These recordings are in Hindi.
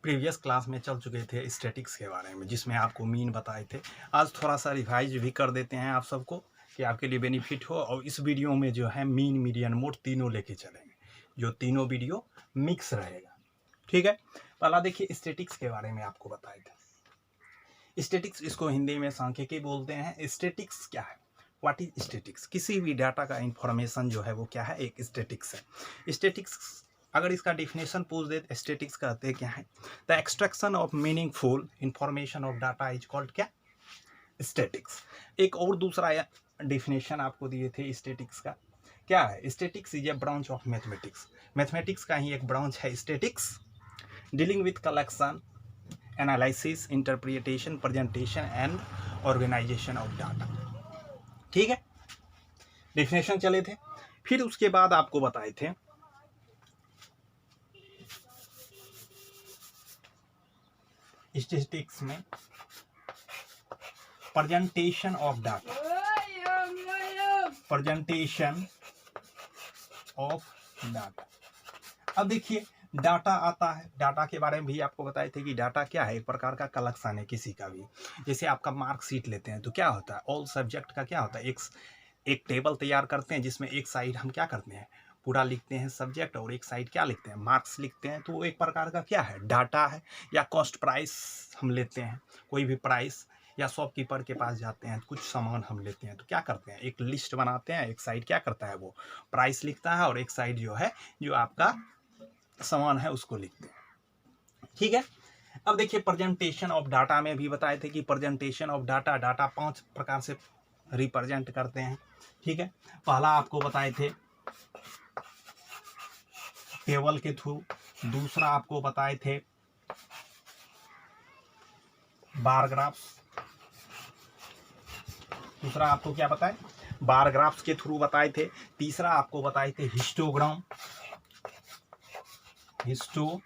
प्रीवियस क्लास में चल चुके थे स्टैटिक्स के बारे में, जिसमें आपको मीन बताए थे। आज थोड़ा सा रिवाइज भी कर देते हैं आप सबको कि आपके लिए बेनिफिट हो। और इस वीडियो में जो है मीन, मीडियन, मोड तीनों लेके चलेंगे, जो तीनों वीडियो मिक्स रहेगा। ठीक है, पहला देखिए स्टैटिक्स के बारे में आपको बताए थे। स्टैटिक्स, इसको हिंदी में सांख्यिकी बोलते हैं। स्टैटिक्स क्या है? What is statics? किसी भी डाटा का इंफॉर्मेशन जो है वो क्या है? एक स्टैटिक्स है। स्टैटिक्स अगर इसका डिफिनेशन पूछ दे, स्टैटिक्स कहते हैं क्या है? The extraction of meaningful information of data is called क्या? स्टैटिक्स। एक और दूसरा डिफिनेशन आपको दिए थे स्टैटिक्स का, क्या है? Statics is a branch of mathematics. Mathematics का ही एक ब्रांच है statics, dealing with collection, analysis, interpretation, presentation and organisation of data. ठीक है, डिफिनेशन चले थे। फिर उसके बाद आपको बताए थे स्टैटिस्टिक्स में presentation of data, presentation of data. अब देखिए डाटा आता है, डाटा के बारे में भी आपको बताए थे कि डाटा क्या है? एक प्रकार का कलेक्शन है किसी का भी। जैसे आपका मार्कशीट लेते हैं तो क्या होता है? ऑल सब्जेक्ट का क्या होता है? एक टेबल तैयार करते हैं जिसमें एक साइड हम क्या करते हैं? पूरा लिखते हैं सब्जेक्ट, और एक साइड क्या लिखते हैं? मार्क्स लिखते हैं। तो वो एक प्रकार का क्या है? डाटा है। या कॉस्ट प्राइस हम लेते हैं, कोई भी प्राइस, या शॉपकीपर के पास जाते हैं, कुछ सामान हम लेते हैं तो क्या करते हैं? एक लिस्ट बनाते हैं। एक साइड क्या करता है? वो प्राइस लिखता है, और एक साइड जो है जो आपका सामान है उसको लिखते हैं। ठीक है, अब देखिए प्रेजेंटेशन ऑफ डाटा में भी बताए थे कि प्रेजेंटेशन ऑफ डाटा, डाटा 5 प्रकार से रिप्रेजेंट करते हैं। ठीक है, पहला आपको बताए थे टेबल के थ्रू, दूसरा आपको बताए थे बार ग्राफ्स, दूसरा आपको क्या बताए? बार ग्राफ्स के थ्रू बताए थे। तीसरा आपको बताए थे हिस्टोग्राम, हिस्टोग्राम।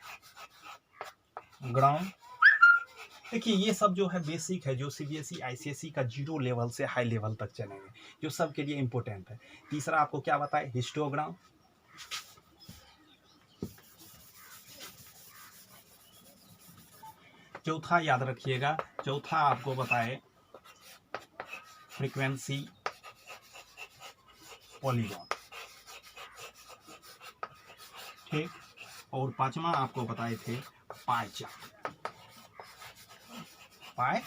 देखिए ये सब जो है बेसिक है, जो सीबीएसई आईसीएसई का 0 लेवल से हाई लेवल तक चलेंगे, जो सबके लिए इंपॉर्टेंट है। तीसरा आपको क्या बताए? हिस्टोग्राम। चौथा याद रखिएगा, चौथा आपको बताए फ्रीक्वेंसी पॉलीगॉन। ठीक, और पांचवा आपको बताए थे पाई चार्ट, पाई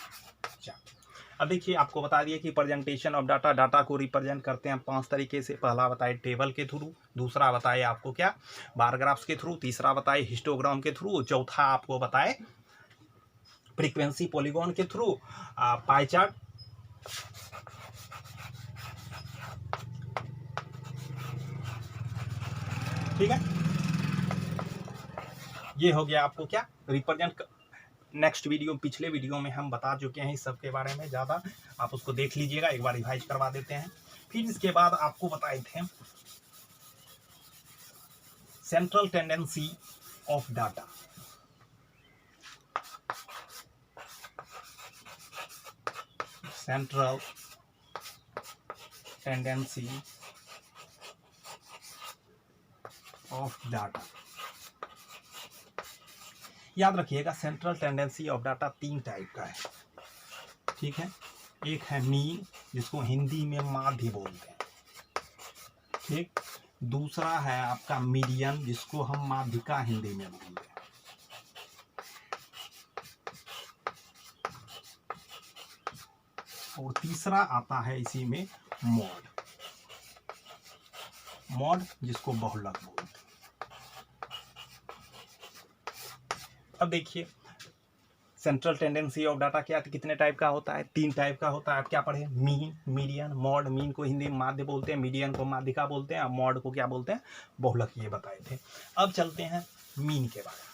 चार्ट। अब देखिए आपको बता दिए कि प्रेजेंटेशन ऑफ डाटा, डाटा को रिप्रेजेंट करते हैं 5 तरीके से। पहला बताए टेबल के थ्रू, दूसरा बताए आपको क्या? बार ग्राफ्स के थ्रू, तीसरा बताए हिस्टोग्राम के थ्रू, चौथा आपको बताए फ्रीक्वेंसी पॉलीगॉन के थ्रू, पाई चार्ट। ठीक है, ये हो गया आपको क्या? रिप्रेजेंट। नेक्स्ट वीडियो, पिछले वीडियो में हम बता चुके हैं इस सब के बारे में, ज़्यादा आप उसको देख लीजिएगा, एक बार रिवाइज करवा देते हैं। फिर इसके बाद आपको बताए थे central tendency of data, central tendency of data. याद रखिएगा central tendency of data 3 type का है। ठीक है, एक है मीन, जिसको हिंदी में माध्य बोलते हैं। ठीक, दूसरा है आपका मीडियन, जिसको हम माध्यिका हिंदी में बोलते हैं। और तीसरा आता है इसी में मॉड, मॉड जिसको बहुलक बोलते हैं। अब देखिए सेंट्रल टेंडेंसी ऑफ डाटा क्या, कितने टाइप का होता है? 3 टाइप का होता है। आप क्या पढ़े? Mean, median, mod. मीन को हिंदी में माध्य बोलते हैं, मीडियन को माध्यिका बोलते हैं, और मॉड को क्या बोलते हैं? बहुलक, ये बताए थे। अब चलते हैं मीन के बारे में।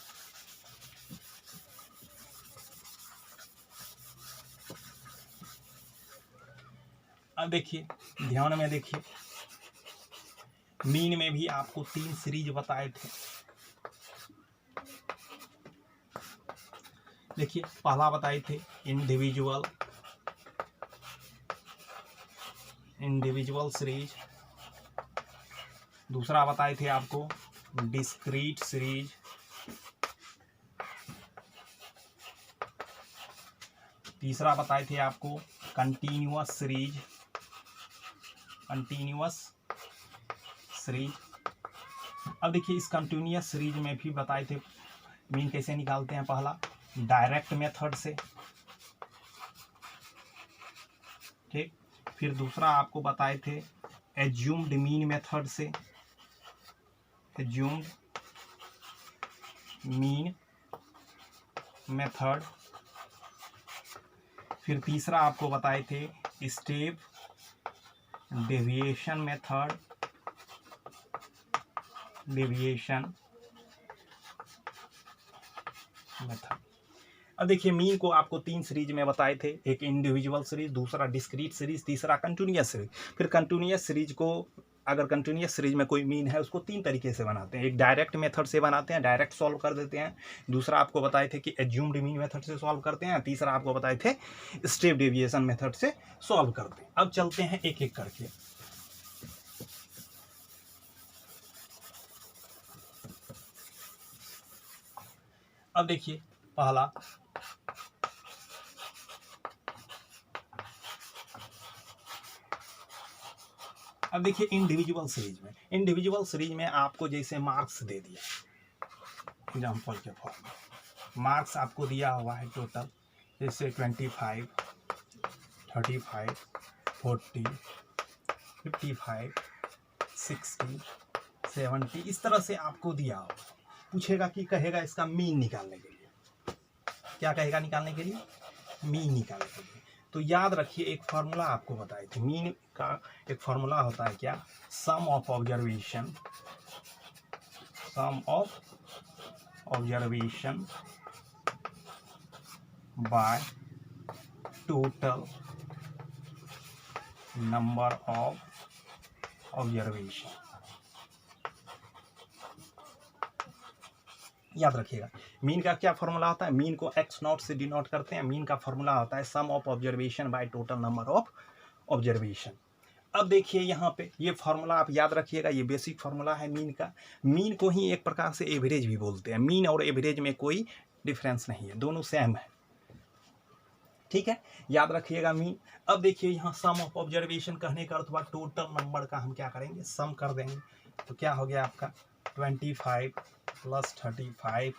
अब देखिए ध्यान में देखिए, मीन में भी आपको 3 सीरीज बताए थे। देखिए पहला बताए थे इंडिविजुअल, इंडिविजुअल सीरीज। दूसरा बताए थे आपको डिस्क्रीट सीरीज, तीसरा बताए थे आपको कंटिन्यूअस सीरीज। अब देखिए इस कंटिन्यूअस सीरीज में भी बताए थे मीन कैसे निकालते हैं। पहला डायरेक्ट मेथड से, ठीक। फिर दूसरा आपको बताए थे एज्यूम्ड मीन मेथड से, एज्यूम्ड मीन मेथड। फिर तीसरा आपको बताए थे स्टेप डेविएशन मेथड, अब देखिए मीन को आपको 3 सीरीज में बताए थे, एक इंडिविजुअल सीरीज, दूसरा डिस्क्रीट सीरीज, तीसरा कंटिन्यूअस सीरीज। फिर कंटिन्यूअस सीरीज को, अगर कंटिन्यूअस सीरीज में कोई मीन है उसको 3 तरीके से बनाते हैं। एक डायरेक्ट मेथड से बनाते हैं, डायरेक्ट सॉल्व कर देते हैं। दूसरा आपको बताए थे कि एज्यूम्ड मीन मेथड से सॉल्व करते हैं। तीसरा आपको बताए थे स्टेप डेविएशन मेथड से सॉल्व करते हैं। अब चलते हैं एक एक करके। अब देखिए पहला अब देखिए इंडिविजुअल सीरीज में आपको जैसे मार्क्स दे दिया, एग्जाम्पल के फॉर्म में मार्क्स आपको दिया हुआ है टोटल, जैसे 25, 35, 40, 55, 60, 70, इस तरह से आपको दिया हुआ। पूछेगा कि कहेगा इसका मीन निकालने के लिए, क्या कहेगा निकालने के लिए? मीन निकालने के लिए। तो याद रखिए एक फार्मूला आपको बताए थे, मीन का एक फार्मूला होता है क्या? Sum of observation by total number of observation. याद रखिएगा मीन का क्या फॉर्मूला होता है? मीन को x0 से डिनोट करते हैं। मीन का फॉर्मूला होता है sum of observation by total number of observation. अब देखिए यहाँ पे ये फार्मूला आप याद रखिएगा, ये बेसिक फार्मूला है मीन का। मीन को ही एक प्रकार से एवरेज भी बोलते हैं। मीन और एवरेज में कोई डिफरेंस नहीं है, दोनों सेम है, ठीक है। याद रखिएगा मीन। अब देखिए यहाँ सम ऑफ ऑब्जर्वेशन कहने का अर्थ हुआ टोटल नंबर का हम क्या करेंगे? सम कर देंगे। तो क्या हो गया आपका 25 plus 35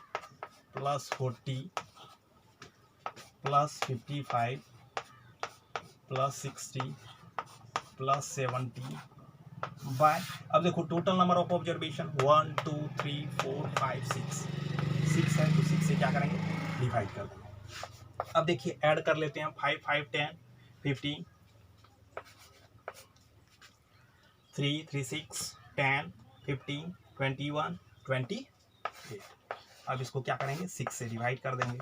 plus 40 plus 55 plus 60 plus 70 by, अब देखो टोटल नंबर ऑफ ऑब्जर्वेशन 1 2 3 4 5 6 है, तो 6 से क्या करेंगे? डिवाइड कर देंगे। अब देखिए ऐड कर लेते हैं 5 5 10 15 3 3 6 10 15 21 28। अब इसको क्या करेंगे? 6 से डिवाइड कर देंगे।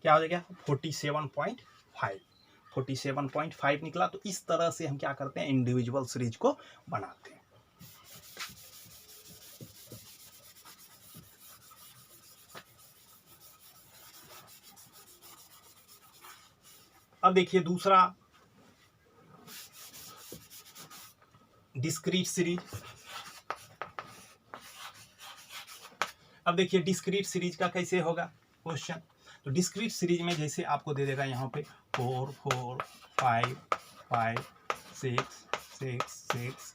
क्या हो जाएगा? 47.5 निकला। तो इस तरह से हम क्या करते हैं? इंडिविजुअल सीरीज को बनाते हैं। अब देखिए दूसरा डिस्क्रीट सीरीज। अब देखिए डिस्क्रीट सीरीज का कैसे होगा क्वेश्चन? तो डिस्क्रीट सीरीज में जैसे आपको दे देगा यहाँ पे 4 4 5 5 6 6 6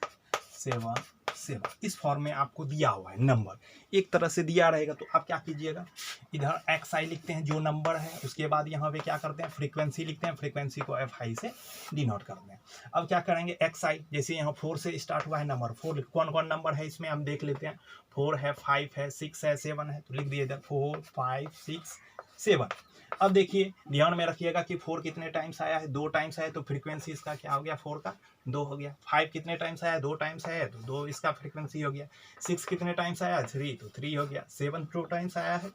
7 7, इस फॉर्म में आपको दिया हुआ है नंबर, एक तरह से दिया रहेगा। तो आप क्या कीजिएगा? इधर xi लिखते हैं जो नंबर है, उसके बाद यहाँ पे क्या करते हैं? फ्रीक्वेंसी लिखते हैं, फ्रीक्वेंसी को fi से डिनोट करते हैं। अब क्या करेंगे? xi जैसे यहाँ 4 से स्टार्ट हुआ है नंबर, 4 कौन कौन नंबर है इसमें हम देख लेते हैं। 4 है, 5 है, 6 है, 7 है, तो लिख दिए इधर 4 5 6 7। अब देखिए ध्यान में रखिएगा कि 4 कितने टाइम्स आया है? 2 टाइम्स आया, तो फ्रीक्वेंसी इसका क्या हो गया? 4 का 2 हो गया। 5 कितने टाइम्स आया? 2 टाइम्स आया, तो 2 इसका फ्रीक्वेंसी हो गया। 6 कितने टाइम्स आया? 3, तो 3 हो गया। 7 2 टाइम्स आया है।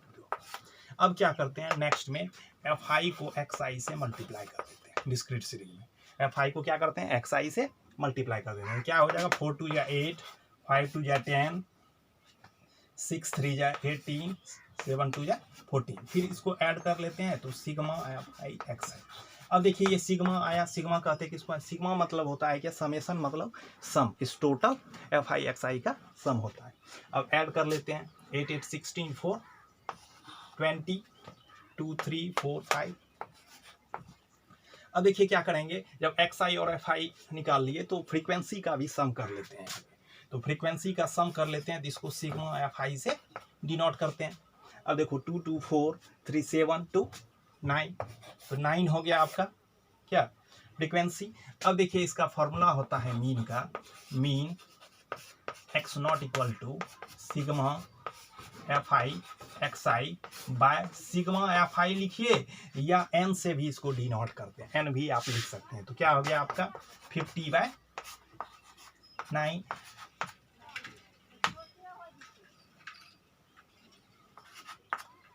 अब क्या करते हैं? नेक्स्ट में fi को xi से मल्टीप्लाई कर देते हैं। डिस्क्रीट सीरीज में fi को क्या करते हैं? xi से मल्टीप्लाई कर देते हैं। क्या हो जाएगा? 4 2 या 8, 5 2 या 10, 6 3 या 18, 7 2 या 14। फिर इसको ऐड कर लेते हैं, तो सिग्मा fi xi। अब देखिए ये सिग्मा आया, सिग्मा कहते हैं किसको, सिग्मा मतलब होता है क्या, समेशन मतलब सम, इस टोटल एफ आई एक्स आई का सम होता है। अब ऐड कर लेते हैं 8 8 16 4 20 2 3 4 5। अब देखिए क्या करेंगे, जब एक्स आई और एफ आई निकाल लिए तो फ्रीक्वेंसी का भी सम कर लेते हैं। तो फ्रीक्वेंसी का सम कर लेते हैं तो इसको सिग्मा एफ आई से डिनोट करते हैं। अब देखो 2 2 4 3 7 2 9, तो 9 हो गया आपका क्या फ्रीक्वेंसी। अब देखिए इसका फॉर्मूला होता है मीन का, mean X not equal to sigma F I X I by sigma F I लिखिए, या एन से भी इसको डिनोट करते हैं, एन भी आप लिख सकते हैं। तो क्या हो गया आपका 50/9,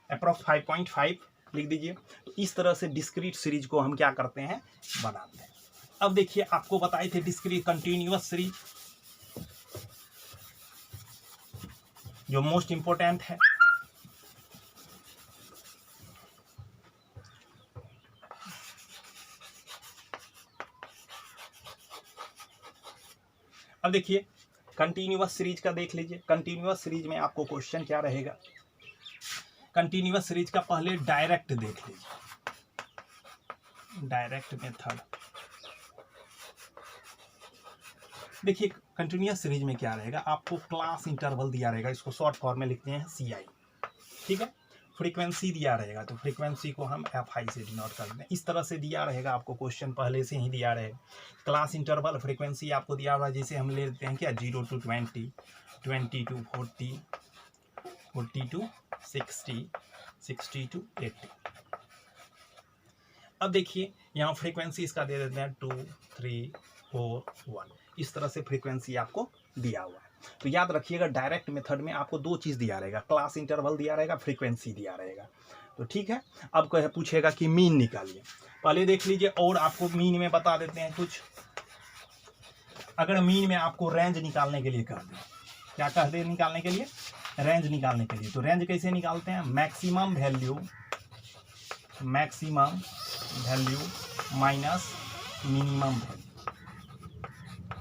अप्रॉक्स 5.5 लिख दीजिए। तो इस तरह से डिस्क्रीट सीरीज को हम क्या करते हैं, बनाते हैं। अब देखिए आपको बताए थे डिस्क्रीट कंटिन्यूअस सीरीज जो मोस्ट इंपोर्टेंट है। अब देखिए कंटिन्यूअस सीरीज का देख लीजिए। कंटिन्यूअस सीरीज में आपको क्वेश्चन क्या रहेगा, कंटिन्यूअस सीरीज का पहले डायरेक्ट देख लीजिए, डायरेक्ट मेथड। देखिए कंटिन्यूअस सीरीज में क्या रहेगा, आपको क्लास इंटरवल दिया रहेगा, इसको शॉर्ट फॉर्म में लिखते हैं सी आई, ठीक है। फ्रीक्वेंसी दिया रहेगा तो फ्रीक्वेंसी को हम एफ आई से डिनोट कर दें। इस तरह से दिया रहेगा आपको, क्वेश्चन पहले से ही दिया रहेगा। क्लास इंटरवल फ्रीक्वेंसी आपको दिया हुआ है, जैसे हम ले लेते हैं क्या 0 to 20 20 to 40 40 to 60 60 to 80। अब देखिए यहाँ फ्रीक्वेंसी इसका दे देते हैं 2 3 4 1। इस तरह से फ्रीक्वेंसी आपको दिया हुआ है। तो याद रखिएगा डायरेक्ट मेथड में आपको दो चीज़ दिया रहेगा, क्लास इंटरवल दिया रहेगा, फ्रीक्वेंसी दिया रहेगा। तो ठीक है, अब कहे पूछेगा कि मीन निकालिए, पहले देख लीजिए। और आपको मीन में बता देते हैं कुछ, अगर मीन में आपको रेंज निकालने के लिए कह दें, क्या कह दे निकालने के लिए, रेंज निकालने के लिए। तो रेंज कैसे निकालते हैं, maximum value minus minimum value,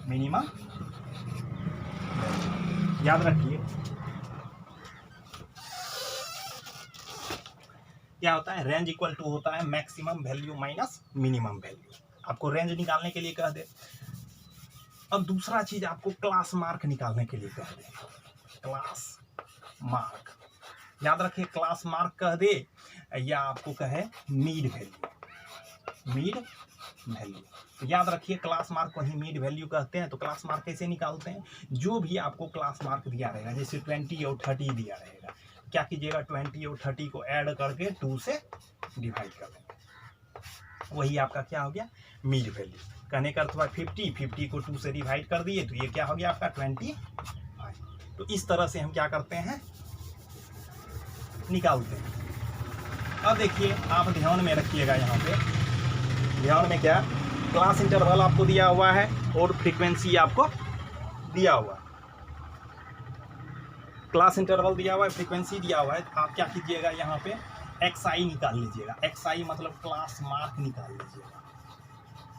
minimum याद रखिए क्या होता है, रेंज इक्वल टू होता है maximum value minus minimum value. आपको रेंज निकालने के लिए कह दे। अब दूसरा चीज आपको क्लास मार्क निकालने के लिए कह दे, क्लास मार्क याद रखिए, क्लास मार्क कह दे या आपको कहे मीड वैल्यू, मीड वैल्यू। तो याद रखिए क्लास मार्क को ही मीड वैल्यू कहते हैं। तो क्लास मार्क कैसे निकालते हैं, जो भी आपको क्लास मार्क दिया रहेगा, जैसे 20 और 30 दिया रहेगा, क्या कीजिएगा 20 और 30 को ऐड करके 2 से डिवाइड कर देंगे, वही आपका क्या हो गया मीड वैल्यू। कहने का अर्थ हुआ 50 को 2 से डिवाइड कर दिए तो ये क्या हो गया आपका 25। तो इस तरह से हम क्या करते हैं, निकालते हैं। अब देखिए आप ध्यान में रखिएगा, यहाँ पे ध्यान में क्या, क्लास इंटरवल आपको दिया हुआ है और फ्रीक्वेंसी आपको दिया हुआ है, क्लास इंटरवल दिया हुआ है, फ्रीक्वेंसी दिया हुआ है। तो आप क्या कीजिएगा, यहाँ पे एक्स आई निकाल लीजिएगा, एक्स आई मतलब क्लास मार्क निकाल लीजिएगा,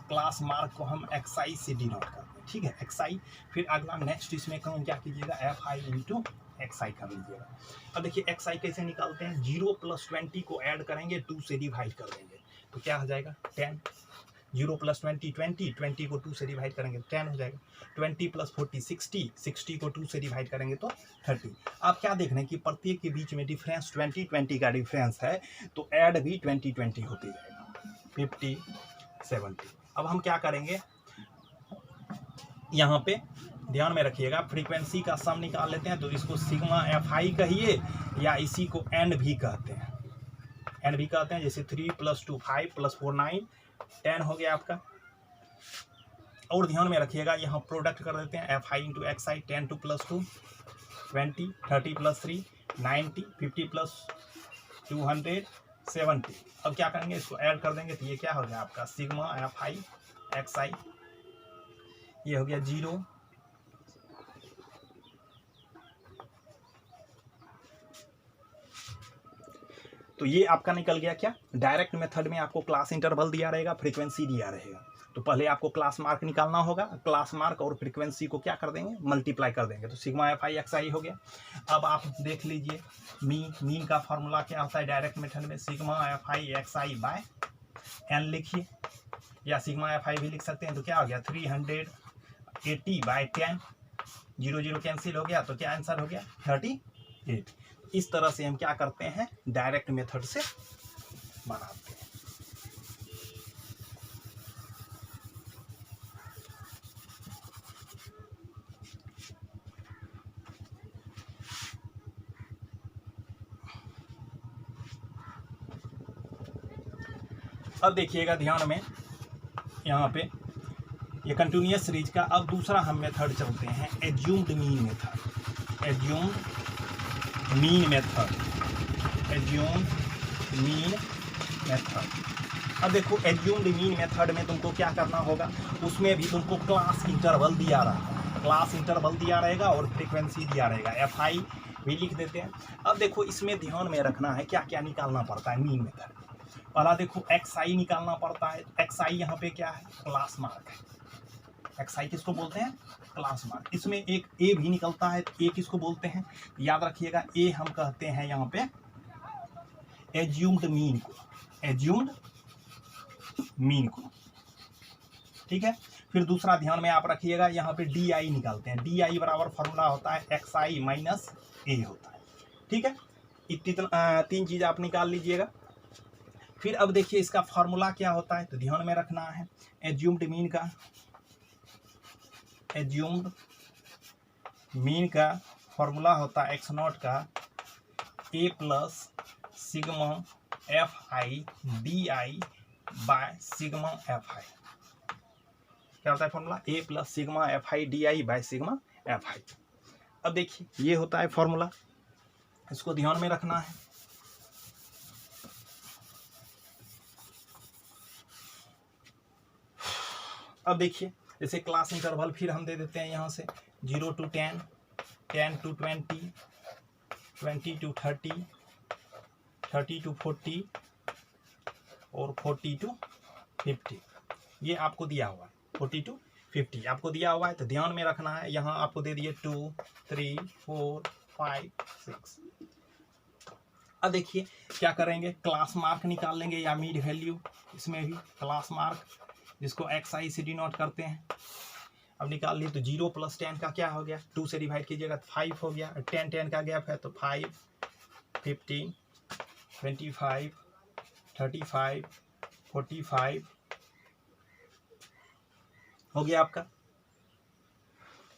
क्लास मार्क को हम एक्स आई से डिनोट करते हैं, ठीक है, एक्स आई। फिर अगला नेक्स्ट इसमें कौन क्या कीजिएगा, एफ आई इंटू एक्स आई कर लीजिएगा। अब देखिए एक्स आई कैसे निकालते हैं, 0 + 20 को ऐड करेंगे, 2 से डिवाइड कर देंगे तो क्या हो जाएगा 10। 0 + 20 20, 20 को 2 से डिवाइड करेंगे तो 10 हो जाएगा। 20 + 40 60, 60 को 2 से डिवाइड करेंगे तो 30। आप क्या देख रहे हैं कि प्रत्येक के बीच में डिफरेंस 20 20 का डिफरेंस है, तो ऐड भी 20 20 होती जाएगा, 50 70। अब हम क्या करेंगे, यहाँ पे ध्यान में रखिएगा, फ्रीक्वेंसी का सम निकाल लेते हैं। तो इसको सिग्मा एफ आई कहिए या इसी को एन भी कहते हैं, एन भी कहते हैं। जैसे 3 + 2 5 + 4 9 10 हो गया आपका। और ध्यान में रखिएगा यहाँ प्रोडक्ट कर देते हैं, एफ आई इंटू एक्स आई, 10 2 + 2 20, 30 + 3 90, 50 + 270। अब क्या करेंगे, इसको ऐड कर देंगे तो ये क्या हो गया आपका सिग्मा एफ आई एक्स आई, ये हो गया 0 तो ये आपका निकल गया क्या, डायरेक्ट मेथड में आपको क्लास इंटरवल दिया रहेगा, फ्रीक्वेंसी दिया रहेगा। तो पहले आपको क्लास मार्क निकालना होगा, क्लास मार्क और फ्रीक्वेंसी को क्या कर देंगे, मल्टीप्लाई कर देंगे, तो सिग्मा एफ आई एक्स आई हो गया। अब आप देख लीजिए मीन का फॉर्मूला क्या होता है डायरेक्ट मेथड में, sigma F I X I by N लिखिए, या सिग्मा एफ आई भी लिख सकते हैं। तो क्या हो गया 380/10, 0 0 कैंसिल हो गया, तो क्या आंसर हो गया 38। इस तरह से हम क्या करते हैं, डायरेक्ट मेथड से बनाते हैं। अब देखिएगा ध्यान में, यहाँ पे ये कंटिन्यूअस सीरीज का अब दूसरा हम मेथड चलते हैं, assumed mean method. Assumed mean method, assumed mean method. अब देखो एज्यूम्ड मीन मेथड में तुमको क्या करना होगा, उसमें भी तुमको क्लास इंटरवल दिया रहेगा, क्लास इंटरवल दिया रहेगा और फ्रीक्वेंसी दिया रहेगा, एफ आई भी लिख देते हैं। अब देखो इसमें ध्यान में रखना है क्या क्या निकालना पड़ता है मीन मेथड। पहला देखो एक्स आई निकालना पड़ता है। एक्स आई यहाँ पे क्या है, क्लास मार्क है। एक्स आई किसको बोलते हैं, क्लास मार्क। इसमें एक ए भी निकलता है, तो ए किसको बोलते हैं, याद रखिएगा ए हम कहते हैं यहाँ पे एज्यूम्ड मीन को, एज्यूम्ड मीन को, ठीक है। फिर दूसरा ध्यान में आप रखिएगा, यहाँ पे डी आई निकालते हैं। डी आई बराबर फॉर्मूला होता है एक्स आई माइनस ए होता है, ठीक है। इतनी तीन चीज आप निकाल लीजिएगा। फिर अब देखिए इसका फॉर्मूला क्या होता है, तो ध्यान में रखना है एज्यूम्ड मीन का, एज्यूम्ड मीन का फॉर्मूला होता है एक्स नॉट का A plus sigma F I D I by sigma F I. क्या होता है formula, A plus sigma F I D I by sigma F I. अब देखिए ये होता है फॉर्मूला, इसको ध्यान में रखना है। अब देखिए जैसे क्लास इंटरवल फिर हम दे देते हैं यहाँ से 0 to 10, 10 to 20, 20 to 30, 30 to 40 और 40 to 50। ये आपको दिया हुआ है, 40 to 50 आपको दिया हुआ है। तो ध्यान में रखना है, यहाँ आपको दे दिए 2 3 4 5 6। अब देखिए क्या करेंगे, क्लास मार्क निकाल लेंगे या मीड वैल्यू, इसमें भी क्लास मार्क जिसको एक्स आई से डिनोट करते हैं। अब निकाल लिए तो 0 + 10 का क्या हो गया, 2 से डिवाइड कीजिएगा तो 5 हो गया। 10 का गैप है तो 5 15 25 35 45 हो गया आपका।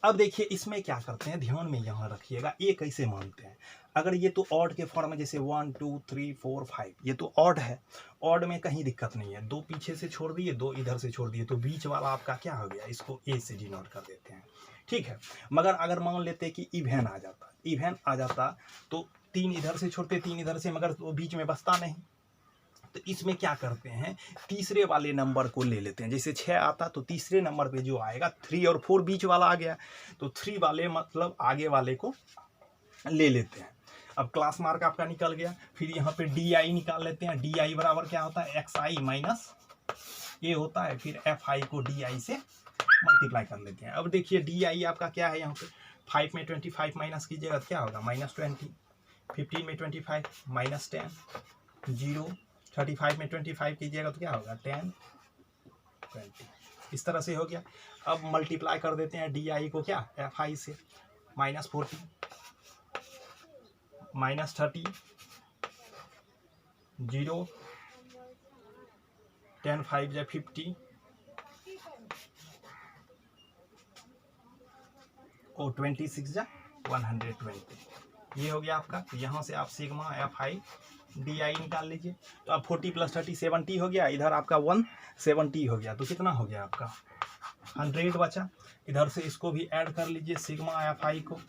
अब देखिए इसमें क्या करते हैं, ध्यान में यहाँ रखिएगा, ये कैसे मानते हैं। अगर ये तो ऑड के फॉर्म में, जैसे 1 2 3 4 5, ये तो ऑड है, ऑड में कहीं दिक्कत नहीं है, 2 पीछे से छोड़ दिए, 2 इधर से छोड़ दिए, तो बीच वाला आपका क्या हो गया, इसको ए से डिनोट कर देते हैं, ठीक है। मगर अगर मान लेते कि इवेन आ जाता, इवेन आ जाता तो 3 इधर से छोड़ते 3 इधर से, मगर वो बीच में बचता नहीं। तो इसमें क्या करते हैं, तीसरे वाले नंबर को ले लेते हैं। जैसे 6 आता तो तीसरे नंबर पे जो आएगा 3 और 4 बीच वाला आ गया, तो 3 वाले मतलब आगे वाले को ले लेते हैं। अब क्लास मार्क आपका निकल गया। फिर यहाँ पे डी आई निकाल लेते हैं। डी आई बराबर क्या होता है, एक्स आई माइनस ए होता है। फिर एफ आई को डी आई से मल्टीप्लाई कर लेते हैं। अब देखिए डी आई आपका क्या है, यहाँ पे 5 में 25 माइनस कीजिएगा तो क्या होगा -20, 15 में 25 -10, 0, 35 में 25 कीजिएगा तो क्या होगा 10 20। इस तरह से हो गया। अब मल्टीप्लाई कर देते हैं डी आई को क्या, एफ आई से, -40 -30 0 10 5 या 50 और 26 या 120। ये हो गया आपका। तो यहाँ से आप सिग्मा एफ आई डी आई निकाल लीजिए। तो अब 40 + 30 70 हो गया, इधर आपका 170 हो गया, तो कितना हो गया आपका 100 बचा। इधर से इसको भी ऐड कर लीजिए सिग्मा एफ आई को।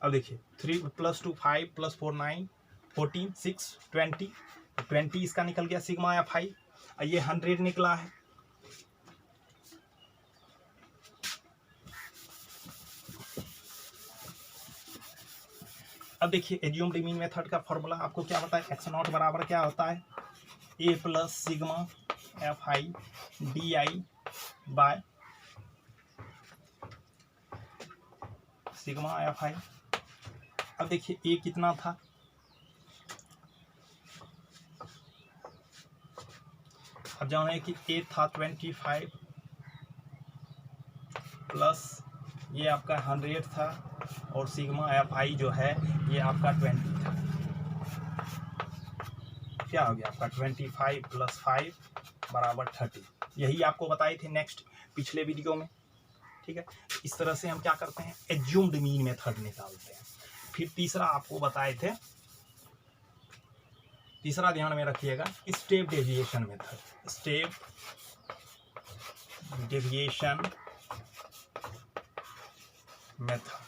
अब देखिए 3 + 2 5 + 4 9 14 6 20, 20 इसका निकल गया सिग्मा एफ आई। ये 100 निकला है। अब देखिए एज्यूम्ड मीन मेथड का फॉर्मूला आपको क्या बताए, एक्स नॉट बराबर क्या होता है, A plus sigma F I D I by sigma F I. अब देखिए ए कितना था, अब जाना है कि ए था 25 प्लस ये आपका 100 था और सिग्मा एफ आई जो है ये आपका 20 था। क्या हो गया आपका 25 प्लस 5 बराबर 30। यही आपको बताए थे नेक्स्ट पिछले वीडियो में। ठीक है, इस तरह से हम क्या करते हैं, एज्यूम्ड मीन मेथड निकालते हैं। फिर तीसरा आपको बताए थे, तीसरा ध्यान में रखिएगा, step deviation method. Step deviation method,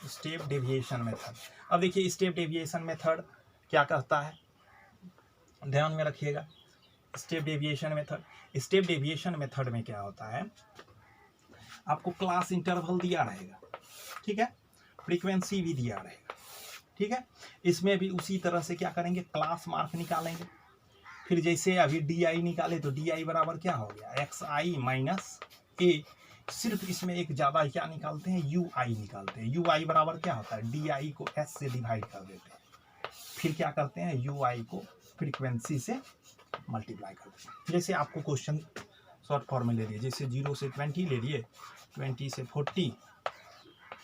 step deviation method. अब देखिए स्टेप डेविएशन मेथड क्या कहता है, ध्यान में रखिएगा। Step deviation method, step deviation method में क्या होता है, आपको क्लास इंटरवल दिया रहेगा, ठीक है, फ्रीक्वेंसी भी दिया रहेगा, ठीक है। इसमें भी उसी तरह से क्या करेंगे, क्लास मार्क निकालेंगे। फिर जैसे अभी डी आई निकाले तो डी आई बराबर क्या हो गया, एक्स आई माइनस ए। सिर्फ इसमें एक ज़्यादा क्या निकालते हैं, यू आई निकालते हैं। यू आई बराबर क्या होता है, डी आई को एस से डिवाइड कर देते हैं। फिर क्या करते हैं, यू आई को फ्रीक्वेंसी से मल्टीप्लाई कर देते हैं। जैसे आपको क्वेश्चन शॉर्ट फॉर्म में ले लिए, जैसे 0 से 20 ले लिए, 20 से 40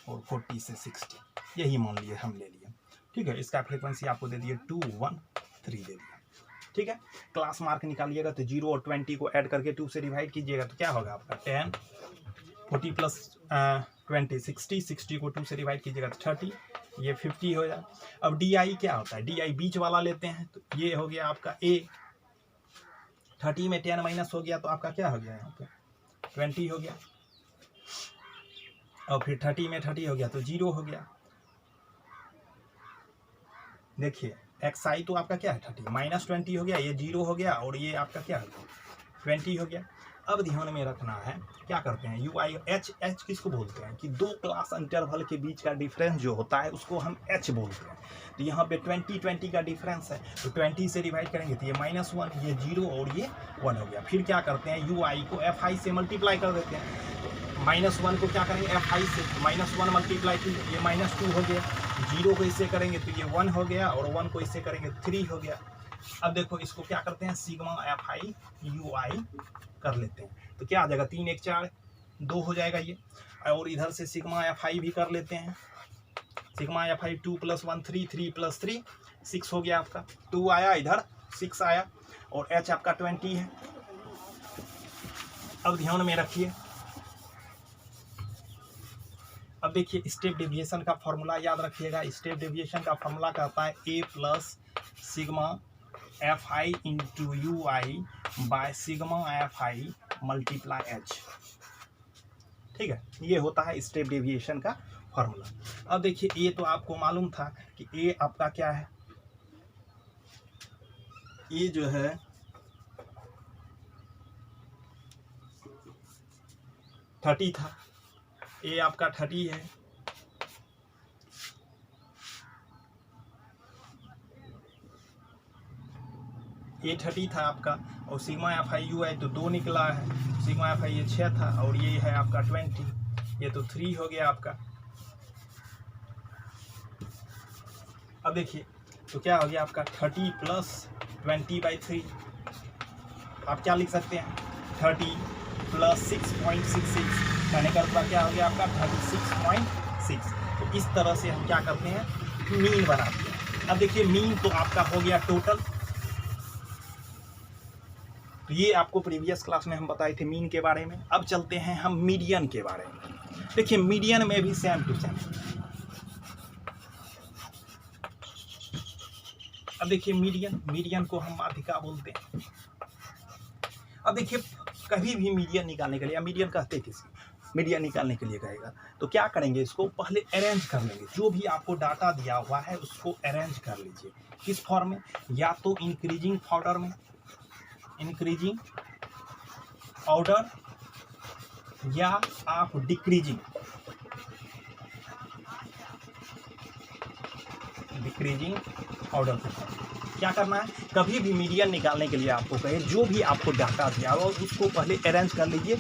और 40 से 60, यही मान लिए हम ले लिए, ठीक है। इसका फ्रीक्वेंसी आपको दे दिए 213 दे दिया, ठीक है। क्लास मार्क निकालिएगा तो 0 और 20 को ऐड करके 2 से डिवाइड कीजिएगा तो क्या होगा आपका 10, 40 प्लस 20 60, 60 को 2 से डिवाइड कीजिएगा तो 30, ये 50 हो जाए। अब डी आई क्या होता है, डी आई बीच वाला लेते हैं तो ये हो गया आपका ए, 30 में 10 माइनस हो गया तो आपका क्या हो गया यहाँ पे 20 हो गया, और फिर 30 में 30 हो गया तो 0 हो गया। देखिए एक्स आई तो आपका क्या है 30 माइनस 20 हो गया, ये 0 हो गया और ये आपका क्या हो गया 20 हो गया। अब ध्यान में रखना है, क्या करते हैं, यू आई एच, एच किसको बोलते हैं कि दो क्लास इंटरवल के बीच का डिफरेंस जो होता है उसको हम एच बोलते हैं। तो यहाँ पे 20 का डिफरेंस है तो 20 से डिवाइड करेंगे तो ये -1, ये 0 और ये 1 हो गया। फिर क्या करते हैं, यू आई को एफ आई से मल्टीप्लाई कर देते हैं। तो -1 को क्या करेंगे एफ आई से, -1 मल्टीप्लाई की ये -2 हो गया, 0 को इससे करेंगे तो ये 1 हो गया और 1 को इससे करेंगे 3 हो गया। अब देखो इसको क्या करते हैं, सिग्मा एफ आई यू आई कर लेते हैं तो क्या आ जाएगा 3 1 4 2 हो जाएगा ये। और इधर से सिग्मा एफ आई भी कर लेते हैं, सिग्मा एफ आई 2 + 1 3, 3 + 3 6 हो गया आपका, 2 आया इधर 6 आया और एच आपका 20 है। अब ध्यान में रखिए, अब देखिए स्टेप डेविएशन का फॉर्मूला याद रखिएगा। स्टेप डेविएशन का फॉर्मूला कहता है A plus sigma F I into U I by sigma F I multiply H, ठीक है। ये होता है स्टेप डेविएशन का फॉर्मूला। अब देखिए ए तो आपको मालूम था कि ए आपका क्या है, ए जो है थर्टी था, ए आपका 30 है, ये 30 था आपका और सिग्मा एफ आई यू आई तो 2 निकला है, सिग्मा एफ आई ये 6 था और ये है आपका 20, ये तो 3 हो गया आपका। अब देखिए तो क्या हो गया आपका 30 + 20/3, आप क्या लिख सकते हैं 30 + 6.66 कहने का मतलब क्या हो गया आपका 36.6। तो इस तरह से हम क्या करते हैं, मीन बनाते हैं। अब देखिए मीन तो आपका हो गया टोटल, तो ये आपको प्रीवियस क्लास में हम बताए थे मीन के बारे में। अब चलते हैं हम मीडियन के बारे में। देखिए मीडियन में भी सेम टू सेम। अब देखिए मीडियन को हम माध्यिका बोलते हैं। अब देखिए कभी भी मीडियन निकालने के लिए, मीडियन कहते किसी मीडियन निकालने के लिए कहेगा तो क्या करेंगे, इसको पहले अरेंज कर लेंगे। जो भी आपको डाटा दिया हुआ है उसको अरेंज कर लीजिए, किस फॉर्म में, या तो इंक्रीजिंग ऑर्डर में, इंक्रीजिंग ऑर्डर, या आप डिक्रीजिंग डिक्रीजिंग ऑर्डर के साथ क्या करना है, कभी भी मीडियन निकालने के लिए आपको कहे, जो भी आपको डाटा दिया हो उसको पहले अरेंज कर लीजिए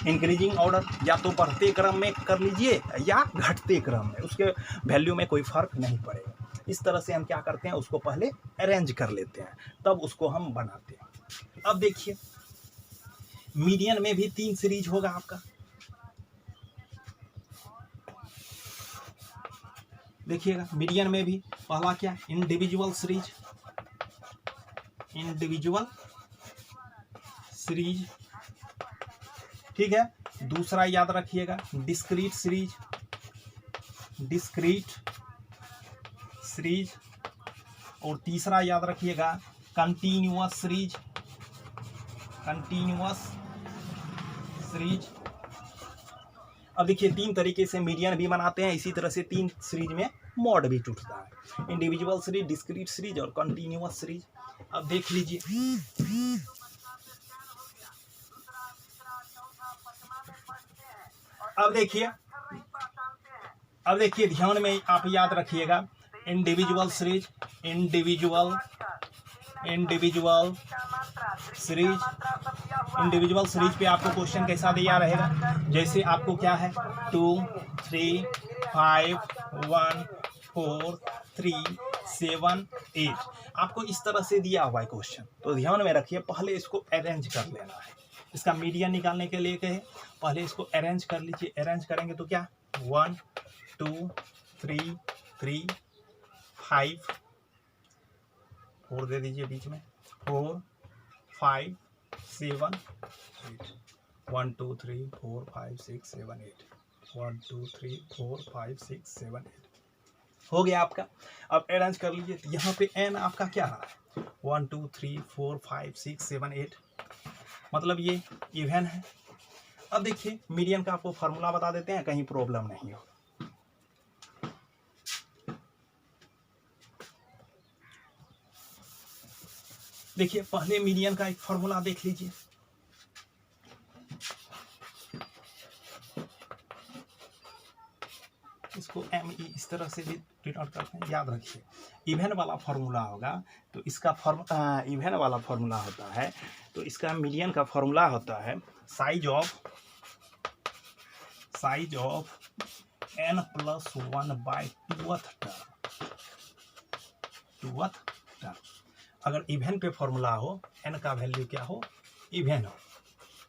इंक्रीजिंग ऑर्डर, या तो बढ़ते क्रम में कर लीजिए या घटते क्रम में, उसके वैल्यू में कोई फर्क नहीं पड़ेगा। इस तरह से हम क्या करते हैं, उसको पहले अरेंज कर लेते हैं, तब उसको हम बनाते हैं। अब देखिए मीडियन में भी 3 सीरीज होगा आपका। देखिएगा मीडियन में भी पहला क्या, इंडिविजुअल सीरीज, इंडिविजुअल सीरीज, ठीक है। दूसरा याद रखिएगा डिस्क्रीट सीरीज, डिस्क्रीट सीरीज, और तीसरा याद रखिएगा कंटिन्यूअस सीरीज, कंटिन्यूअस सीरीज। अब देखिए 3 तरीके से मीडियन भी बनाते हैं, इसी तरह से 3 सीरीज में मॉड भी टूटता है, इंडिविजुअल सीरीज, डिस्क्रीट सीरीज और कंटिन्यूअस सीरीज। अब देख लीजिए अब देखिए ध्यान में आप याद रखिएगा individual series, individual series, individual series पे आपको क्वेश्चन कैसा दिया रहेगा, जैसे आपको क्या है 2 3 5 1 4 3 7 8, आपको इस तरह से दिया हुआ है क्वेश्चन। तो ध्यान में रखिए पहले इसको अरेंज कर लेना है, इसका मीडियन निकालने के लिए कहे पहले इसको अरेंज कर लीजिए। अरेंज करेंगे तो क्या 1 2 3 3 5 4 दे दीजिए बीच में 4 5 7 8 1 2 3 4 5 6 7 8 1 2 3 4 5 6 7 8 हो गया आपका। अब अरेंज कर लीजिए, तो यहाँ पे n आपका क्या रहा है 1 2 3 4 5 6 7 8, मतलब ये इवन है। अब देखिए मीडियन का आपको फार्मूला बता देते हैं, कहीं प्रॉब्लम नहीं हो। देखिए पहले मीडियन का एक फार्मूला देख लीजिए, इसको ME इस तरह से भी डिनोट करते हैं, याद रखिए इवन वाला फार्मूला होगा तो इसका इवन वाला फार्मूला होता है, तो इसका मीडियन का फार्मूला होता है size of n + 1/2th term. अगर इवन पे फॉर्मूला हो, n का वैल्यू क्या हो, इवन हो,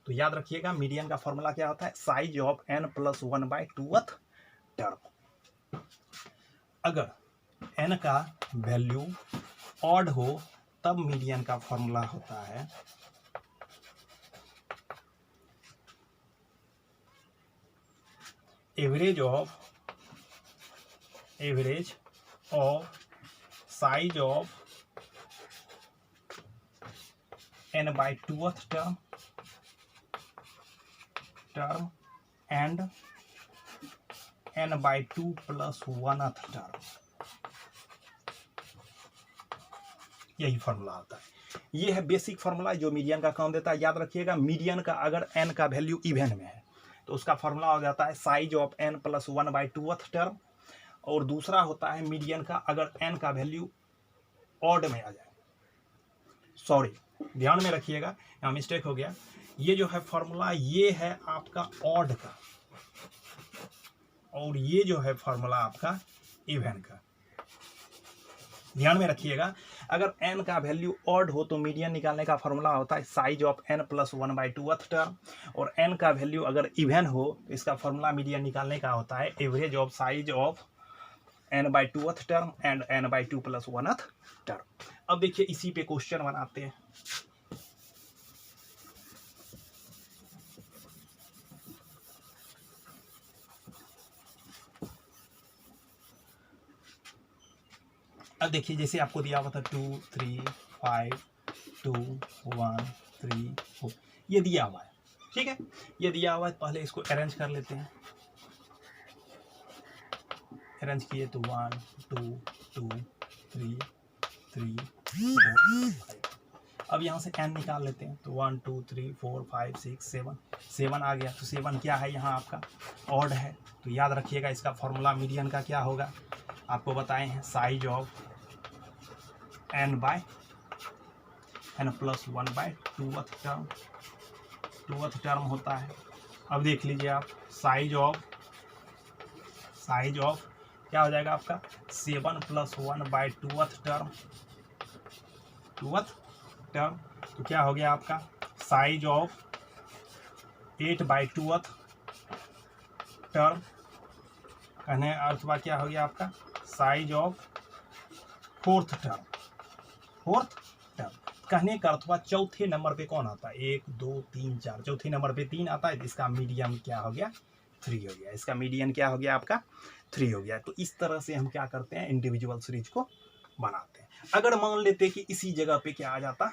तो याद रखिएगा मीडियन का फॉर्मूला क्या होता है size of n + 1/2th term. अगर n का वैल्यू ऑड हो तब मीडियन का फॉर्मूला होता है average of size of n/2th term and n/2 + 1th term. यही फॉर्मूला होता है, ये है बेसिक फॉर्मूला जो मीडियन का काम देता है। याद रखिएगा मीडियन का अगर n का वैल्यू इवन में है तो उसका फॉर्मूला हो जाता है size of n + 1/2th term, और दूसरा होता है मीडियन का अगर n का वैल्यू ऑड में आ जाए, सॉरी ध्यान में रखिएगा यहाँ मिस्टेक हो गया, ये जो है फॉर्मूला ये है आपका ऑड का, और ये जो है फॉर्मूला आपका इवन का। ध्यान में रखिएगा अगर n का वैल्यू ऑड हो तो मीडियन निकालने का फॉर्मूला होता है size of n + 1/2th term, और n का वैल्यू अगर इवन हो तो इसका फॉर्मूला मीडियन निकालने का होता है average of size of n/2th term and n/2 + 1th term. अब देखिए इसी पे क्वेश्चन बनाते हैं। अब देखिए जैसे आपको दिया हुआ था 2 3 5 2 1 3 4, ये दिया हुआ है, ठीक है, ये दिया हुआ है। पहले इसको अरेंज कर लेते हैं, अरेंज किए तो 1 2 2 3 3 4 5। अब यहाँ से n निकाल लेते हैं तो 1 2 3 4 5 6 7 आ गया। तो 7 क्या है यहाँ आपका ऑड है, तो याद रखिएगा इसका फॉर्मूला मीडियन का क्या होगा आपको बताए हैं size of n by n plus 1 by 2th term होता है। अब देख लीजिए आप साइज ऑफ क्या हो जाएगा आपका 7 प्लस 1 बाय 2th टर्म तो क्या हो गया आपका size of 8 bye 2th term कहने अथवा क्या हो गया आपका साइज ऑफ 4th टर्म कहने का अथवा चौथे नंबर पे कौन आता है 1 2 3 4 चौथे नंबर पे 3 आता है, तो इसका मीडियन क्या हो गया 3 हो गया। इसका मीडियन क्या हो गया आपका 3 हो गया। तो इस तरह से हम क्या करते हैं इंडिविजुअल सीरीज को बनाते हैं। अगर मान लेते कि इसी जगह पे क्या आ जाता,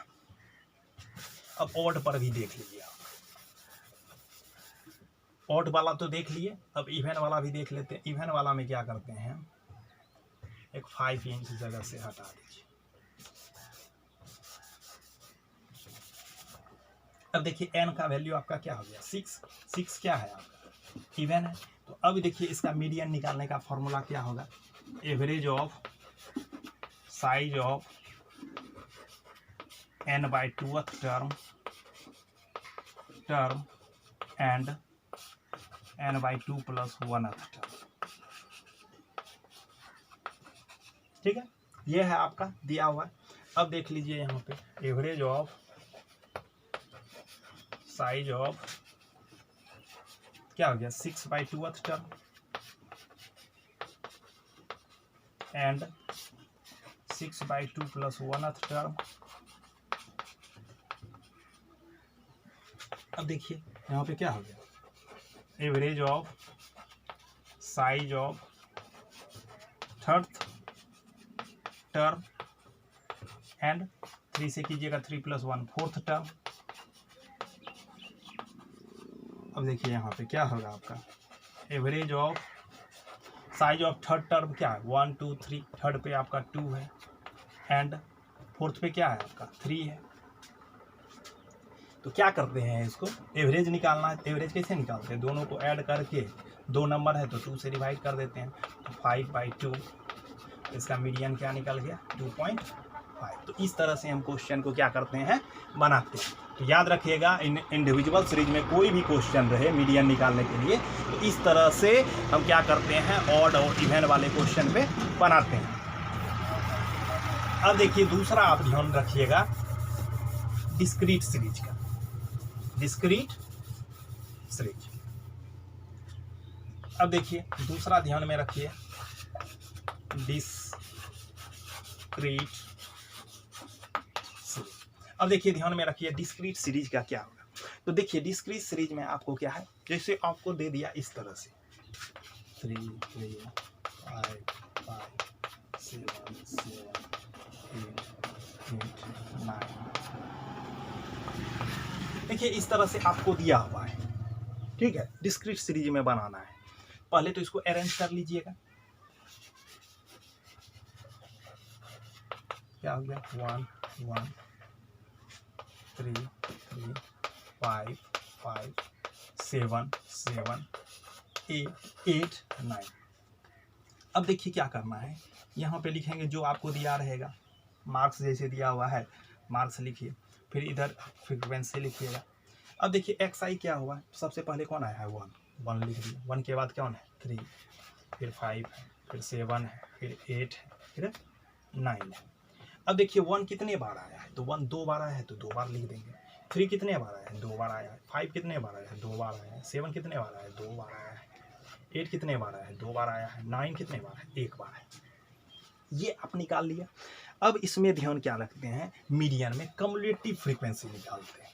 अब ऑड पर भी देख लीजिए आप, ऑड वाला तो देख लिए, अब इवन वाला भी देख लेते हैं। इवन वाला में क्या करते हैं एक 5 इंच जगह से हटा दीजिए। अब देखिए n का वैल्यू आपका क्या हो गया 6 क्या है आपका इवन है। तो अब देखिए इसका मीडियन निकालने का फॉर्मूला क्या होगा average of size of n by 2th term and n by 2 plus 1th term. ठीक है, ये है आपका दिया हुआ। अब देख लीजिए यहाँ पे एवरेज ऑफ साइज ऑफ क्या हो गया 6 by 2th term and 6 by 2 plus 1th term. अब देखिए यहाँ पे क्या हो गया average of size of 3rd term and 3 से कीजिएगा 3 प्लस 1 4th टर्म। अब देखिए यहाँ पे क्या होगा आपका average of size of 3rd term क्या है 1 2 3, 3rd पे आपका 2 है एंड 4th पे क्या है आपका 3 है। तो क्या करते हैं इसको एवरेज निकालना है। एवरेज कैसे निकालते हैं दोनों को ऐड करके, 2 नंबर है तो 2 से डिवाइड कर देते हैं, तो 5 बाई 2 इसका मीडियन क्या निकल गया 2.5। तो इस तरह से हम क्वेश्चन को क्या करते हैं बनाते हैं। तो याद रखिएगा इंडिविजुअल सीरीज में कोई भी क्वेश्चन रहे मीडियन निकालने के लिए तो इस तरह से हम क्या करते हैं ऑड और इवन वाले क्वेश्चन पे बनाते हैं। अब देखिए दूसरा आप ध्यान रखिएगा डिस्क्रीट सीरीज का, डिस्क्रीट सीरीज। अब देखिए दूसरा ध्यान में रखिए डिस्क्रीट सीरीज। अब देखिए ध्यान में रखिए डिस्क्रीट सीरीज का क्या होगा। तो देखिए डिस्क्रीट सीरीज में आपको क्या है जैसे आपको दे दिया इस तरह से 3 3 5 5 7 7 8 9। देखिए इस तरह से आपको दिया हुआ है, ठीक है। डिस्क्रीट सीरीज में बनाना है, पहले तो इसको अरेंज कर लीजिएगा। क्या हो गया 1 1 3 3 5 5 7 7 8 9। अब देखिए क्या करना है, यहाँ पे लिखेंगे जो आपको दिया रहेगा, मार्क्स जैसे दिया हुआ है मार्क्स लिखिए, फिर इधर फ्रीक्वेंसी लिखिएगा। अब देखिए एक्स आई क्या हुआ, सबसे पहले कौन आया है 1 लिख दिया, 1 के बाद कौन है 3, फिर 5 है, फिर 7 है, फिर 8 है, फिर 9 है। अब देखिए 1 कितने बार आया है, तो 1 2 बार आया है तो 2 बार लिख देंगे। 3 कितने बार आया है 2 बार आया है। 5 कितने बार आया है 2 बार आया है। 7 कितने बार आया है 2 बार आया है। 8 कितने बार आया है 2 बार आया है। 9 कितने बार है 1 बार है। ये आप निकाल लिया। अब इसमें ध्यान क्या रखते हैं, मीडियन में कम्युलेटिव फ्रीक्वेंसी निकालते हैं।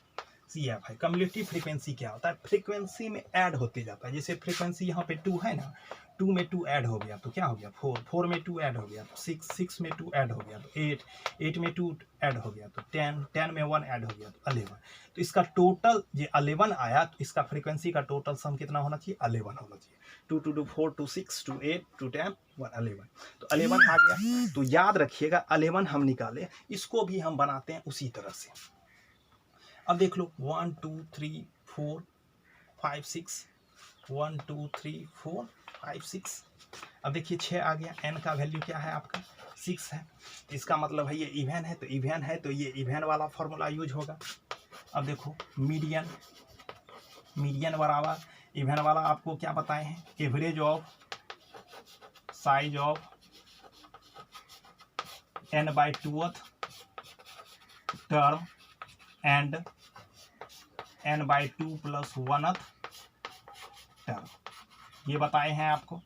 CF है, कम्युलेटिव फ्रीक्वेंसी क्या होता है, फ्रीक्वेंसी में ऐड होते जाता है। जैसे फ्रीक्वेंसी यहाँ पे 2 है ना, 2 में 2 ऐड हो गया तो क्या हो गया 4, 4 में 2 ऐड हो गया तो 6, 6 में 2 ऐड हो गया तो 8, 8 में 2 ऐड हो गया तो 10, 10 में 1 ऐड हो गया तो 11। तो इसका टोटल ये 11 आया, तो इसका फ्रीक्वेंसी का टोटल सम कितना होना चाहिए 11 होना चाहिए। 2 2 2 4 2 6 2 8 2 10 1 11, तो 11 आ गया। तो याद रखिएगा 11 हम निकाले, इसको भी हम बनाते हैं उसी तरह से। अब देख लो 1 2 3 4 5 6, 1 2 3 4 5 6 अब देखिए 6 आ गया, n का वैल्यू क्या है आपका 6 है, इसका मतलब है ये इवन है, तो इवन है तो ये इवन वाला फॉर्मूला यूज होगा। अब देखो मीडियन, मीडियन बराबर इवन वाला आपको क्या बताए हैं, average of size of n/2th term and n/2 + 1th term, ये बताए हैं आपको।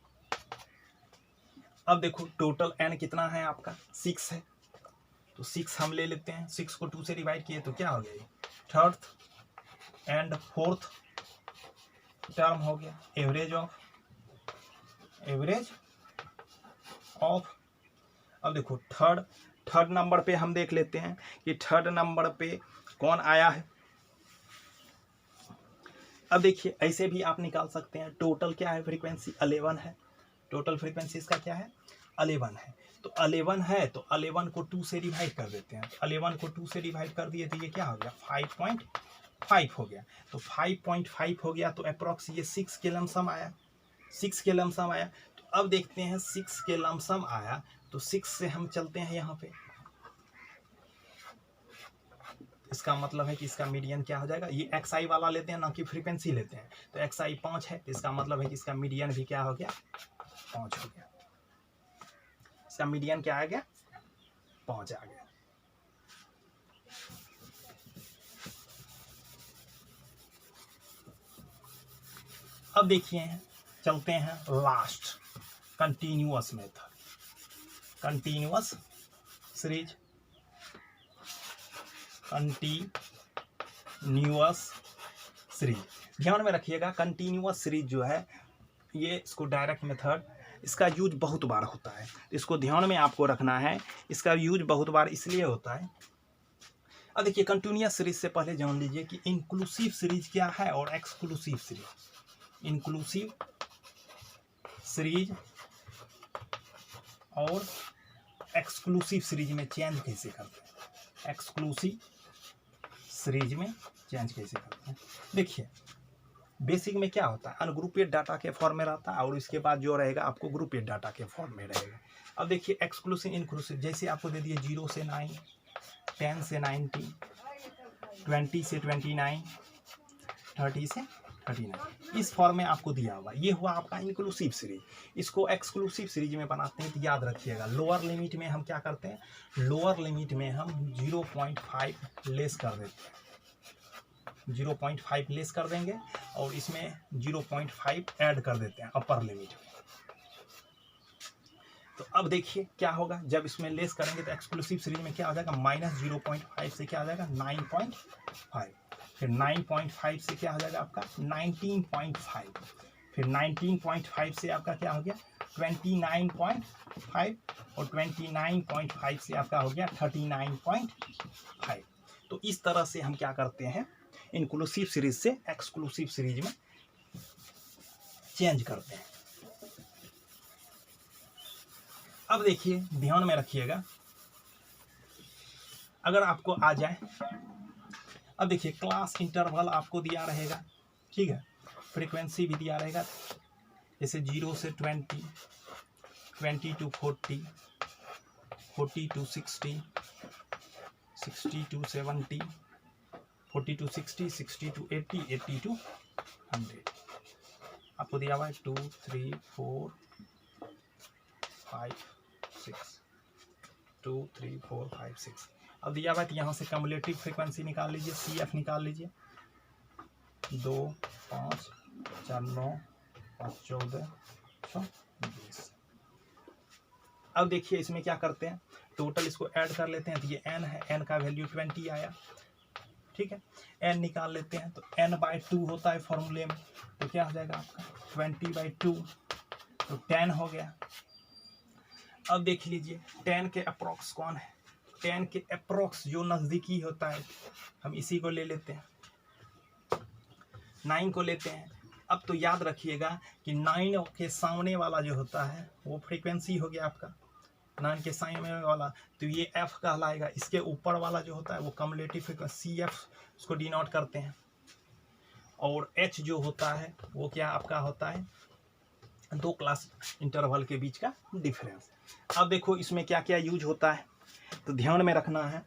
अब देखो टोटल n कितना है आपका 6 है, तो 6 हम ले लेते हैं, 6 को 2 से डिवाइड किए तो क्या हो गया, 3rd एंड 4th टर्म हो गया। एवरेज ऑफ अब देखो थर्ड नंबर पे हम देख लेते हैं कि थर्ड नंबर पे कौन आया है। अब देखिए ऐसे भी आप निकाल सकते हैं, टोटल क्या है फ्रीक्वेंसी 11 है, टोटल फ्रीक्वेंसी इसका क्या है 11 है, तो 11 है तो 11 को 2 से डिवाइड कर देते हैं, 11 को 2 से डिवाइड कर दिए तो ये क्या हो गया 5.5 हो गया, तो 5.5 हो गया तो अप्रॉक्स ये 6 के लमसम आया, 6 के लमसम आया। तो अब देखते हैं 6 के लमसम आया तो 6 से हम चलते हैं यहाँ पे, इसका मतलब है कि इसका मीडियन क्या हो जाएगा, ये XI वाला लेते हैं ना कि फ्रीक्वेंसी लेते हैं, तो XI 5 है, तो इसका मतलब है कि इसका मीडियन भी क्या हो गया 5 हो गया, इसका मीडियन क्या आ गया 5 आ गया। अब देखिए चलते हैं last continuous method, continuous series, continuous series ध्यान में रखिएगा। कंटिन्यूअस सीरीज जो है ये इसको डायरेक्ट मेथड, इसका यूज बहुत बार होता है, इसको ध्यान में आपको रखना है, इसका यूज बहुत बार इसलिए होता है। अब देखिए कंटिन्यूअस सीरीज से पहले जान लीजिए कि इंक्लूसिव सीरीज क्या है और एक्सक्लूसिव सीरीज। इंक्लूसिव सीरीज और एक्सक्लूसिव सीरीज में चेंज कैसे करते हैं, एक्सक्लूसिव सीरीज में चेंज कैसे करते हैं। देखिए बेसिक में क्या होता है, अनग्रुपेड डाटा के फॉर्म में रहता है और इसके बाद जो रहेगा आपको ग्रुपेड डाटा के फॉर्म में रहेगा। अब देखिए एक्सक्लूसिव इंक्लूसिव, जैसे आपको दे दिए 0 से 9, 10 से 19, 20 से 29, 30 से 39, इस फॉर्म में आपको दिया हुआ, ये हुआ आपका इंक्लूसिव सीरीज। इसको एक्सक्लूसिव सीरीज में बनाते हैं तो याद रखिएगा लोअर लिमिट में हम क्या करते हैं, लोअर लिमिट में हम 0.5 लेस कर देते हैं, 0.5 लेस कर देंगे और इसमें 0.5 ऐड कर देते हैं अपर लिमिट में। तो अब देखिए क्या होगा, जब इसमें लेस करेंगे तो एक्सक्लूसिव सीरीज में क्या हो जाएगा, -0.5 से क्या आ जाएगा 9.5, फिर 9.5 से क्या हो जाएगा आपका 19.5, फिर 19.5 से आपका क्या हो गया 29.5 और 29.5 से आपका हो गया 39.5। तो इस तरह से हम क्या करते हैं, इंक्लूसिव सीरीज से एक्सक्लूसिव सीरीज में चेंज करते हैं। अब देखिए ध्यान में रखिएगा, अगर आपको आ जाए, अब देखिए क्लास इंटरवल आपको दिया रहेगा, ठीक है, फ्रीक्वेंसी भी दिया रहेगा, जैसे 0 से 20, 20 to 40, 40 to 60, 60 to 70, 40 to 60, 60 to 80, 80 to 100 आपको दिया हुआ है 2, 3, 4, 5, 6, 2, 3, 4, 5, 6। अब दिया हुआ है तो यहाँ से कम्युलेटिव फ्रीक्वेंसी निकाल लीजिए, CF निकाल लीजिए, 2, 5, 4, 9, 5, 14, 20। अब देखिए इसमें क्या करते हैं, टोटल इसको ऐड कर लेते हैं, तो ये n है, n का वैल्यू 20 आया, ठीक है, n निकाल लेते हैं तो n/2 होता है फॉर्मूले में, तो क्या हो जाएगा आपका 20/2, तो 10 हो गया। अब देख लीजिए 10 के अप्रॉक्स कौन है, 10 के अप्रॉक्स जो नज़दीकी होता है हम इसी को ले लेते हैं, 9 को लेते हैं। अब तो याद रखिएगा कि 9 के सामने वाला जो होता है वो फ्रीक्वेंसी हो गया आपका, 9 के सामने वाला, तो ये f कहलाएगा, इसके ऊपर वाला जो होता है वो कम्युलेटिव फ्रीक्वेंसी CF उसको डिनोट करते हैं, और h जो होता है वो क्या आपका होता है दो क्लास इंटरवल के बीच का डिफरेंस। अब देखो इसमें क्या क्या यूज होता है, तो ध्यान में रखना है।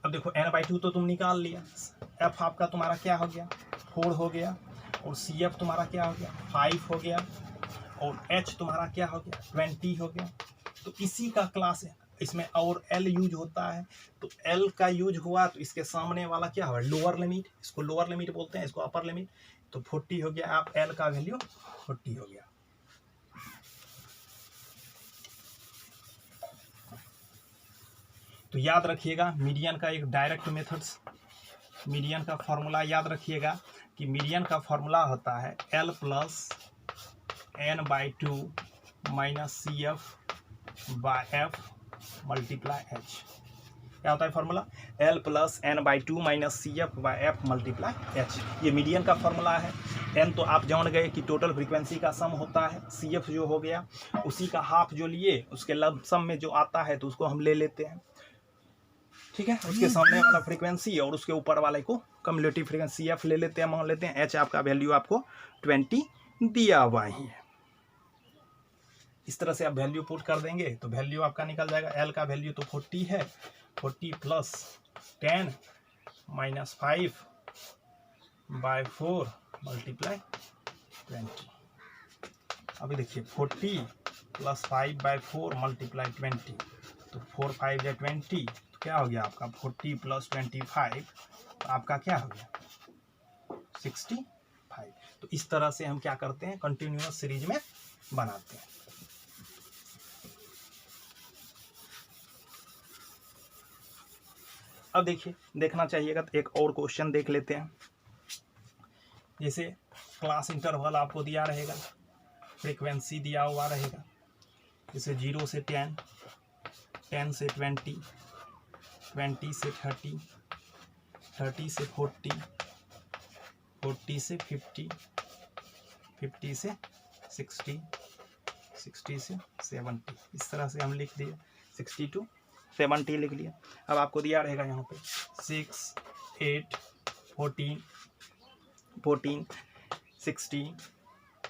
अब देखो n/2 तो तुम निकाल लिया, f आपका तुम्हारा क्या हो गया 4 हो गया, और CF तुम्हारा क्या हो गया 5 हो गया, और h तुम्हारा क्या हो गया 20 हो गया। तो इसी का क्लास है इसमें, और L यूज होता है। तो L का यूज हुआ तो इसके सामने वाला क्या होगा लोअर लिमिट, इसको लोअर लिमिट बोलते हैं, इसको अपर लिमिट। तो 40 हो गया, आप L का वैल्यू 40 हो गया। तो याद रखिएगा मीडियन का एक डायरेक्ट मेथड्स, मीडियन का फॉर्मूला याद रखिएगा कि मीडियन का फॉर्मूला होता है L plus n/2 minus CF/F multiply H। क्या होता है formula L plus n/2 minus CF/F multiply H। ये मीडियन का फॉर्मूला है। n तो आप जान गए कि टोटल फ्रीक्वेंसी का सम होता है, CF जो हो गया उसी का हाफ जो लिए उसके लब सम में जो आता है तो उसको हम ले लेते हैं, ठीक है। उसके सामने वाला फ्रीक्वेंसी और उसके ऊपर वाले को कम्युलेटिव फ्रीक्वेंसी CF ले लेते हैं, मान लेते हैं। H आपका वैल्यू आपको 20 दिया हुआ ही है। इस तरह से आप वैल्यू पुट कर देंगे तो वैल्यू आपका निकल जाएगा। L का वैल्यू तो 40 है, 40 प्लस 10 माइनस 5/4 मल्टीप्लाई 20। अभी देखिए 40 प्लस 5/4 मल्टीप्लाई 20, तो 4 5 या 20, तो क्या हो गया आपका 40 प्लस 25, तो आपका क्या हो गया 65। तो इस तरह से हम क्या करते हैं कंटिन्यूअस सीरीज में बनाते हैं। अब देखिए देखना चाहिएगा तो एक और क्वेश्चन देख लेते हैं। जैसे क्लास इंटरवल आपको दिया रहेगा, फ्रीक्वेंसी दिया हुआ रहेगा, जैसे 0 से 10, 10 से 20, 20 से 30, 30 से 40, 40 से 50, 50 से 60, 60 से 70। इस तरह से हम लिख दिए 60 to 70 लिख लिया। अब आपको दिया रहेगा यहाँ पे 6, 8, 14, 14, 16,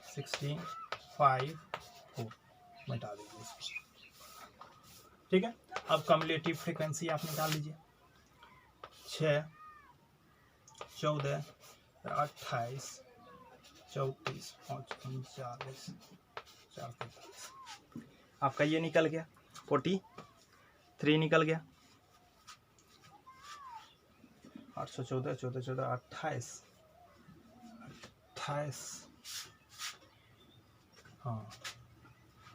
16, 5, 4 मिटा दीजिए इसको, ठीक है। अब कम्युलेटिव फ्रीक्वेंसी आप निकाल लीजिए 6, 14, 28, 34, 5, 39, 4, 43। आपका ये निकल गया 43 निकल गया। 814, 14, 14, 28, 28, हाँ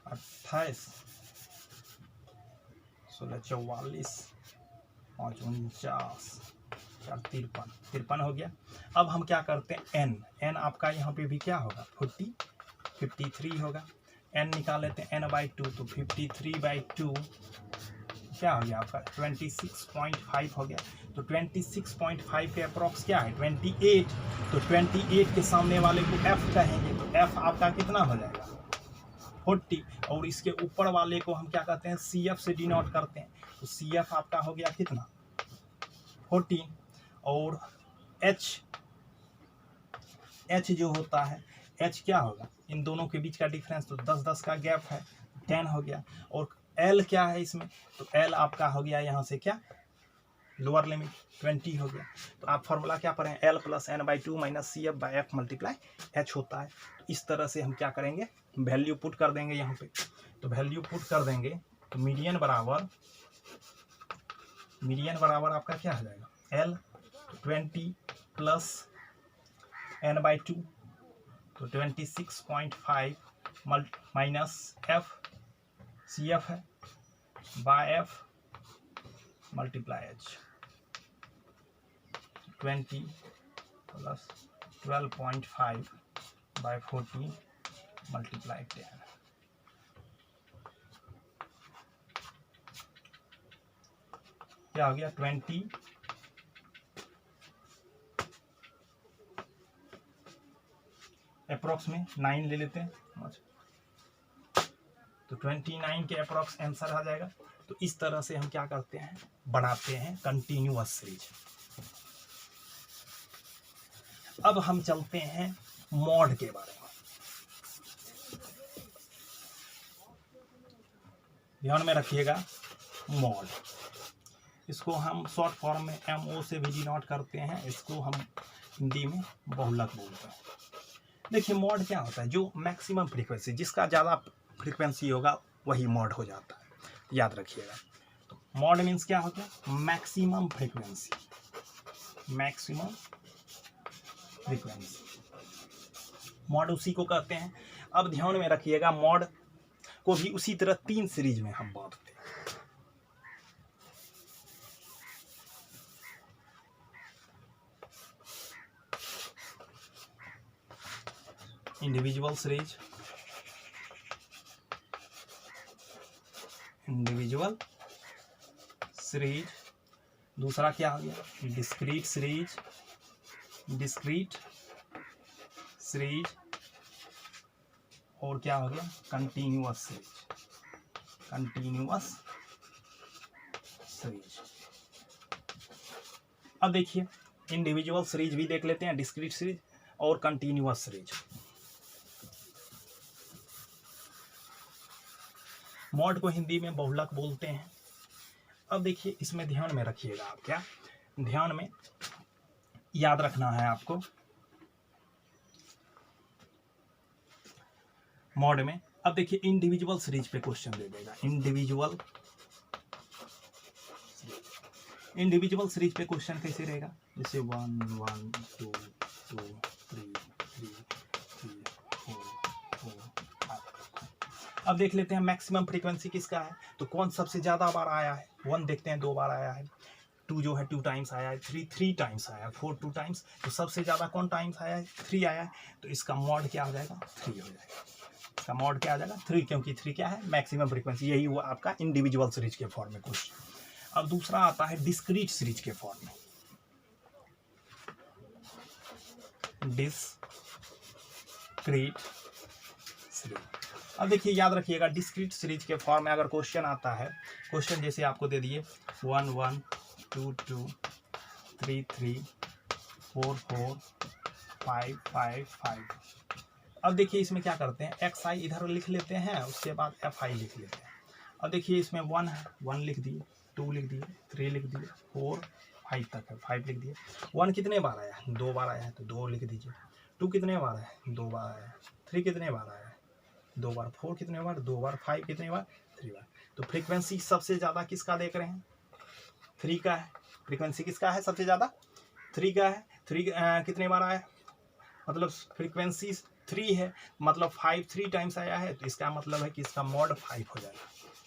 28, 16, 44, 5, 49, 4, 53 हो गया। अब हम क्या करते हैं n आपका यहाँ पे भी क्या होगा 53 होगा। n निकाल लेते हैं n/2, तो 53/2 क्या हो गया आपका 26.5 हो गया। तो 26.5 के अप्रॉक्स क्या है 28, तो 28 के सामने वाले को f कहेंगे, तो f आपका कितना हो जाएगा 40, और इसके ऊपर वाले को हम क्या कहते हैं CF से डिनोट करते हैं, तो CF आपका हो गया कितना 40, और h जो होता है h क्या होगा इन दोनों के बीच का डिफरेंस, तो 10-10 का गैप है 10 हो गया। और L क्या है इसमें, तो L आपका हो गया यहाँ से क्या लोअर लिमिट 20 हो गया। तो आप फॉर्मूला क्या पढ़ें L plus n/2 minus CF/F multiply H होता है। तो इस तरह से हम क्या करेंगे वैल्यू पुट कर देंगे यहाँ पे। तो वैल्यू पुट कर देंगे तो मीडियन बराबर आपका क्या हो जाएगा L 20 प्लस n/2, तो 26.5 माइनस F CF है by F multiply H, 20 plus 12.5 by 14 multiply 10। क्या हो गया 20 अप्रॉक्स में 9 ले लेते हैं, तो 29 के अप्रॉक्स आंसर आ जाएगा। तो इस तरह से हम क्या करते हैं बनाते हैं कंटिन्यूअस सीरीज। अब हम चलते हैं मॉड के बारे में। ध्यान में रखिएगा मॉड, इसको हम शॉर्ट फॉर्म में MO से भी डिनोट करते हैं, इसको हम हिंदी में बहुलक बोलते हैं। देखिए मॉड क्या होता है, जो मैक्सिमम फ्रीक्वेंसी, जिसका ज़्यादा फ्रीक्वेंसी होगा वही मॉड हो जाता है, याद रखिएगा। तो मॉड मीन्स क्या होता है, maximum frequency, maximum frequency mod उसी को कहते हैं। अब ध्यान में रखिएगा मॉड को भी उसी तरह 3 सीरीज में हम बांटते हैं। इंडिविजुअल सीरीज, इंडिविजुअल सीरीज, दूसरा क्या हो गया डिस्क्रीट सीरीज, डिस्क्रीट सीरीज, और क्या हो गया कंटिन्यूअस सीरीज, कंटिन्यूअस सीरीज। अब देखिए इंडिविजुअल सीरीज भी देख लेते हैं, डिस्क्रीट सीरीज और कंटिन्यूअस सीरीज। मॉड को हिंदी में बहुलक बोलते हैं। अब देखिए इसमें ध्यान में रखिएगा आप, क्या ध्यान में याद रखना है आपको मॉड में। अब देखिए इंडिविजुअल सीरीज पे क्वेश्चन दे देगा, इंडिविजुअल सीरीज पे क्वेश्चन कैसे रहेगा, जैसे 1 1 2 2 3 3 3 4 4 5। अब देख लेते हैं मैक्सिमम फ्रीक्वेंसी किसका है, तो कौन सबसे ज़्यादा बार आया है, 1 देखते हैं 2 बार आया है, 2 जो है 2 टाइम्स आया है, 3 टाइम्स आया है, 4 2 टाइम्स, तो सबसे ज़्यादा कौन टाइम्स आया है, 3 आया है, तो इसका मॉड क्या हो जाएगा 3 हो जाएगा, इसका मॉड क्या आ जाएगा 3, क्योंकि 3 क्या है मैक्सिमम फ्रीक्वेंसी। यही हुआ आपका इंडिविजुअल सीरीज के फॉर्म में क्वेश्चन। अब दूसरा आता है डिस्क्रीट सीरीज के फॉर्म में, डिस्क्रीट सीरीज। अब देखिए याद रखिएगा डिस्क्रीट सीरीज के फॉर्म में अगर क्वेश्चन आता है, क्वेश्चन जैसे आपको दे दिए 1 1 2 2 3 3 4 4 5 5 5। अब देखिए इसमें क्या करते हैं, XI इधर लिख लेते हैं, उसके बाद FI लिख लेते हैं। अब देखिए इसमें 1 है, 1 लिख दिए, 2 लिख दिए, 3 लिख दिए, 4 5 तक है, 5 लिख दिए। 1 कितने बार आया है, 2 बार आया है, तो 2 लिख दीजिए। 2 कितने बार आया है, 2 बार आया है। 3 कितने बार आया है, 2 बार। 4 कितने बार, 2 बार। 5 कितने बार, 3 बार। तो फ्रीक्वेंसी सबसे ज़्यादा किसका देख रहे हैं, 3 का है। फ्रीक्वेंसी किसका है सबसे ज़्यादा, 3 का है। 3 कितने बार आया, मतलब फ्रीक्वेंसी 3 है, मतलब 5 3 टाइम्स आया है, तो इसका मतलब है कि इसका मॉड 5 हो जाएगा,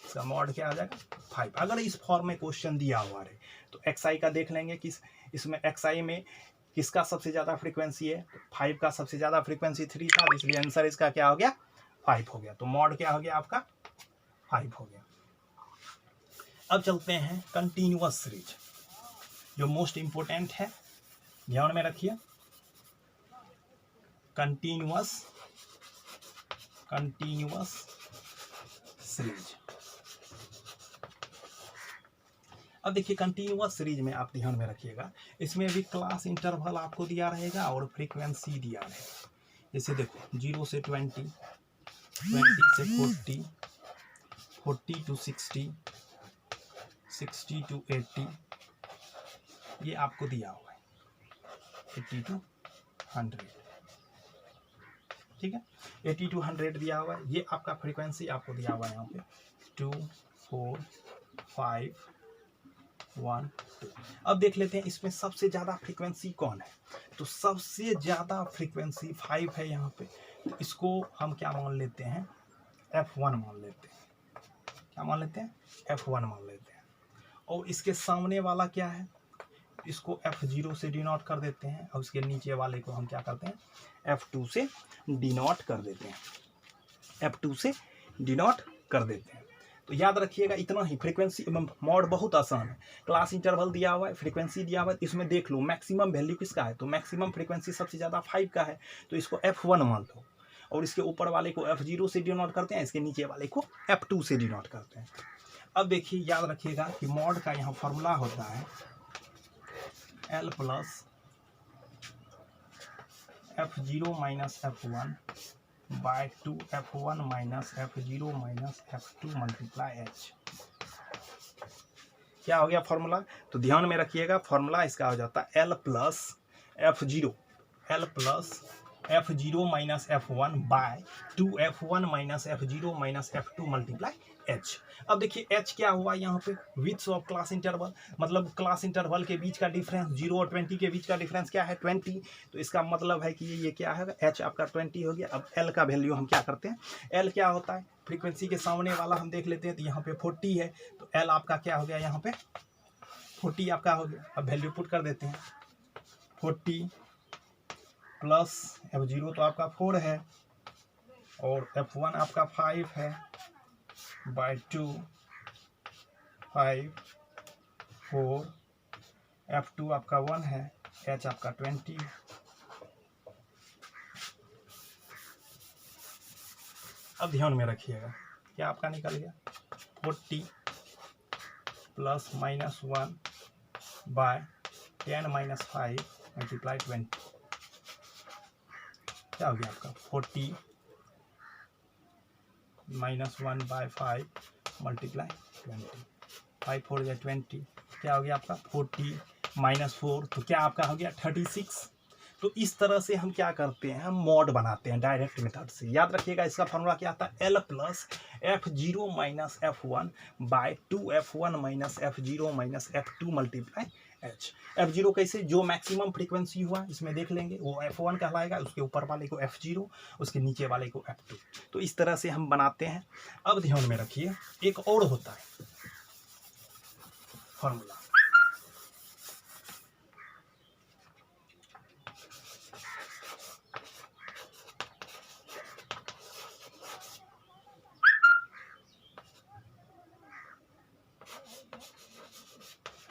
इसका मॉड क्या आ जाएगा 5। अगर इस फॉर्म में क्वेश्चन दिया हुआ है तो XI का देख लेंगे कि इसमें XI में किसका सबसे ज़्यादा फ्रीक्वेंसी है, 5 का सबसे ज़्यादा फ्रीक्वेंसी 3 था, इसलिए आंसर इसका क्या हो गया 5 हो गया। तो मॉड क्या हो गया आपका 5 हो गया। अब चलते हैं कंटिन्यूअस सीरीज, जो मोस्ट इंपोर्टेंट है, ध्यान में रखिए कंटिन्यूअस सीरीज। अब देखिए कंटिन्यूअस सीरीज में आप ध्यान में रखिएगा, इसमें भी क्लास इंटरवल आपको दिया रहेगा और फ्रीक्वेंसी दिया रहेगा। जैसे देखो 0 से 20, 20 से 40, 40 to 60, 60 to 80, ये आपको दिया हुआ है, 80 to 100, ठीक है, 80 to 100 दिया हुआ है। ये आपका फ्रीक्वेंसी आपको दिया हुआ है यहाँ पे 2 4 5 1 2। अब देख लेते हैं इसमें सबसे ज़्यादा फ्रीक्वेंसी कौन है, तो सबसे ज़्यादा फ्रीक्वेंसी 5 है यहाँ पे, तो इसको हम क्या मान लेते हैं F1 मान लेते हैं, क्या मान लेते हैं F1 मान लेते हैं। और इसके सामने वाला क्या है, इसको F0 से डिनोट कर देते हैं, और उसके नीचे वाले को हम क्या करते हैं F2 से डिनोट कर देते हैं, F2 से डिनोट कर देते हैं। तो याद रखिएगा इतना ही। फ्रीक्वेंसी मॉड बहुत आसान है, क्लास इंटरवल दिया हुआ है, फ्रीक्वेंसी दिया हुआ है, इसमें देख लो मैक्सिमम वैल्यू किसका है, तो मैक्सिमम फ्रीक्वेंसी सबसे ज़्यादा 5 का है, तो इसको F1 मान लो, और इसके ऊपर वाले को F0 से डिनोट करते हैं, इसके नीचे वाले को F2 से डिनोट करते हैं। अब देखिए याद रखिएगा कि मॉड का यहाँ फॉर्मूला होता है L plus F0 minus F1 by 2f1 minus f0 minus f2 multiply h। क्या हो गया फॉर्मूला? तो ध्यान में रखिएगा, फॉर्मूला इसका हो जाता है l plus f0 minus f1 by 2f1 minus f0 minus f2 multiply h। अब देखिए h क्या हुआ यहाँ पे? विड्थ ऑफ क्लास इंटरवल, मतलब क्लास इंटरवल के बीच का डिफरेंस, 0 और 20 के बीच का डिफरेंस क्या है? 20। तो इसका मतलब है कि ये क्या है? h आपका 20 हो गया। अब l का वैल्यू हम क्या करते हैं? l क्या होता है? फ्रीक्वेंसी के सामने वाला हम देख लेते हैं, तो यहाँ पे 40 है, तो l आपका क्या हो गया? यहाँ पे 40 आपका हो गया। अब वैल्यू पुट कर देते हैं, 40 प्लस f0 तो आपका 4 है और f1 आपका 5 है बाय 2 5 4, f2 आपका 1 है, h आपका 20। अब ध्यान में रखिएगा, क्या आपका निकल गया? 40 plus minus 1 by 10 minus 5 multiply 20। क्या हो गया आपका? 40 माइनस 1 बाय 5 मल्टीप्लाई 20। 5 4 या 20, क्या हो गया आपका? 40 माइनस 4, तो क्या आपका हो गया? 36। तो इस तरह से हम क्या करते हैं? हम मॉड बनाते हैं डायरेक्ट मेथड से। याद रखिएगा, इसका फॉर्मूला क्या आता है? l plus f0 minus f1 by 2f1 minus f0 minus f2 multiply h। f0 कैसे? जो मैक्सिमम फ्रीक्वेंसी हुआ इसमें देख लेंगे, वो f1 कहलाएगा, उसके ऊपर वाले को f0, उसके नीचे वाले को f2। तो इस तरह से हम बनाते हैं। अब ध्यान में रखिए, एक और होता है फॉर्मूला।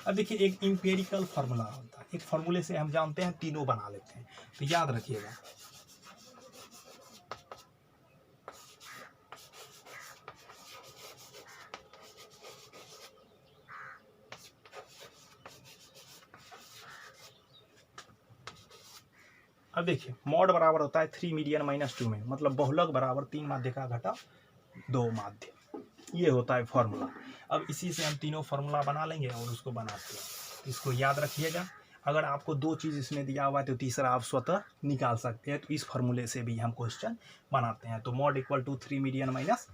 अब देखिए, एक इंपेरिकल फार्मूला होता है, एक फार्मूले से हम जानते हैं, तीनों बना लेते हैं, तो याद रखिएगा। अब देखिए, मॉड बराबर होता है 3 मीडियन माइनस 2 में, मतलब बहुलक बराबर 3 माध्य का घटा 2 माध्य। ये होता है फॉर्मूला। अब इसी से हम तीनों फार्मूला बना लेंगे और उसको बनाते हैं। इसको याद रखिएगा। अगर आपको 2 चीज़ इसमें दिया हुआ है तो तीसरा आप स्वतः निकाल सकते हैं। तो इस फार्मूले से भी हम क्वेश्चन बनाते हैं। तो mode equal to 3 median minus.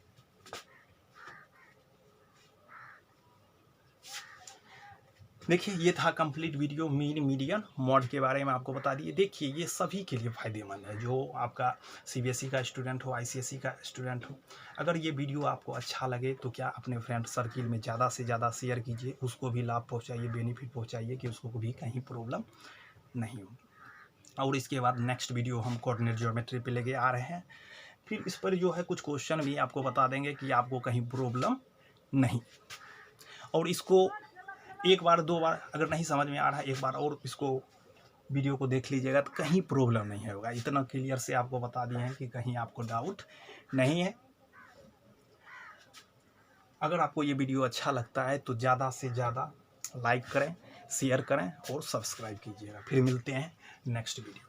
देखिए, ये था complete video mean median mode के बारे में आपको बता दिए। देखिए, ये सभी के लिए फ़ायदेमंद है, जो आपका सीबीएसई का स्टूडेंट हो, आईसीएसई का स्टूडेंट हो। अगर ये वीडियो आपको अच्छा लगे तो क्या अपने फ्रेंड सर्किल में ज़्यादा से ज़्यादा शेयर कीजिए, उसको भी लाभ पहुँचाइए, बेनिफिट पहुँचाइए, कि उसको भी कहीं प्रॉब्लम नहीं हो। और इसके बाद नेक्स्ट वीडियो हम कोऑर्डिनेट ज्योमेट्री पे लेके आ रहे हैं। फिर इस पर जो है कुछ क्वेश्चन भी आपको बता देंगे कि आपको कहीं प्रॉब्लम नहीं। और इसको एक बार 2 बार अगर नहीं समझ में आ रहा है, एक बार और इसको वीडियो को देख लीजिएगा, तो कहीं प्रॉब्लम नहीं होगा। इतना क्लियर से आपको बता दिए हैं कि कहीं आपको डाउट नहीं है। अगर आपको ये वीडियो अच्छा लगता है तो ज़्यादा से ज़्यादा लाइक करें, शेयर करें और सब्सक्राइब कीजिएगा। फिर मिलते हैं नेक्स्ट वीडियो।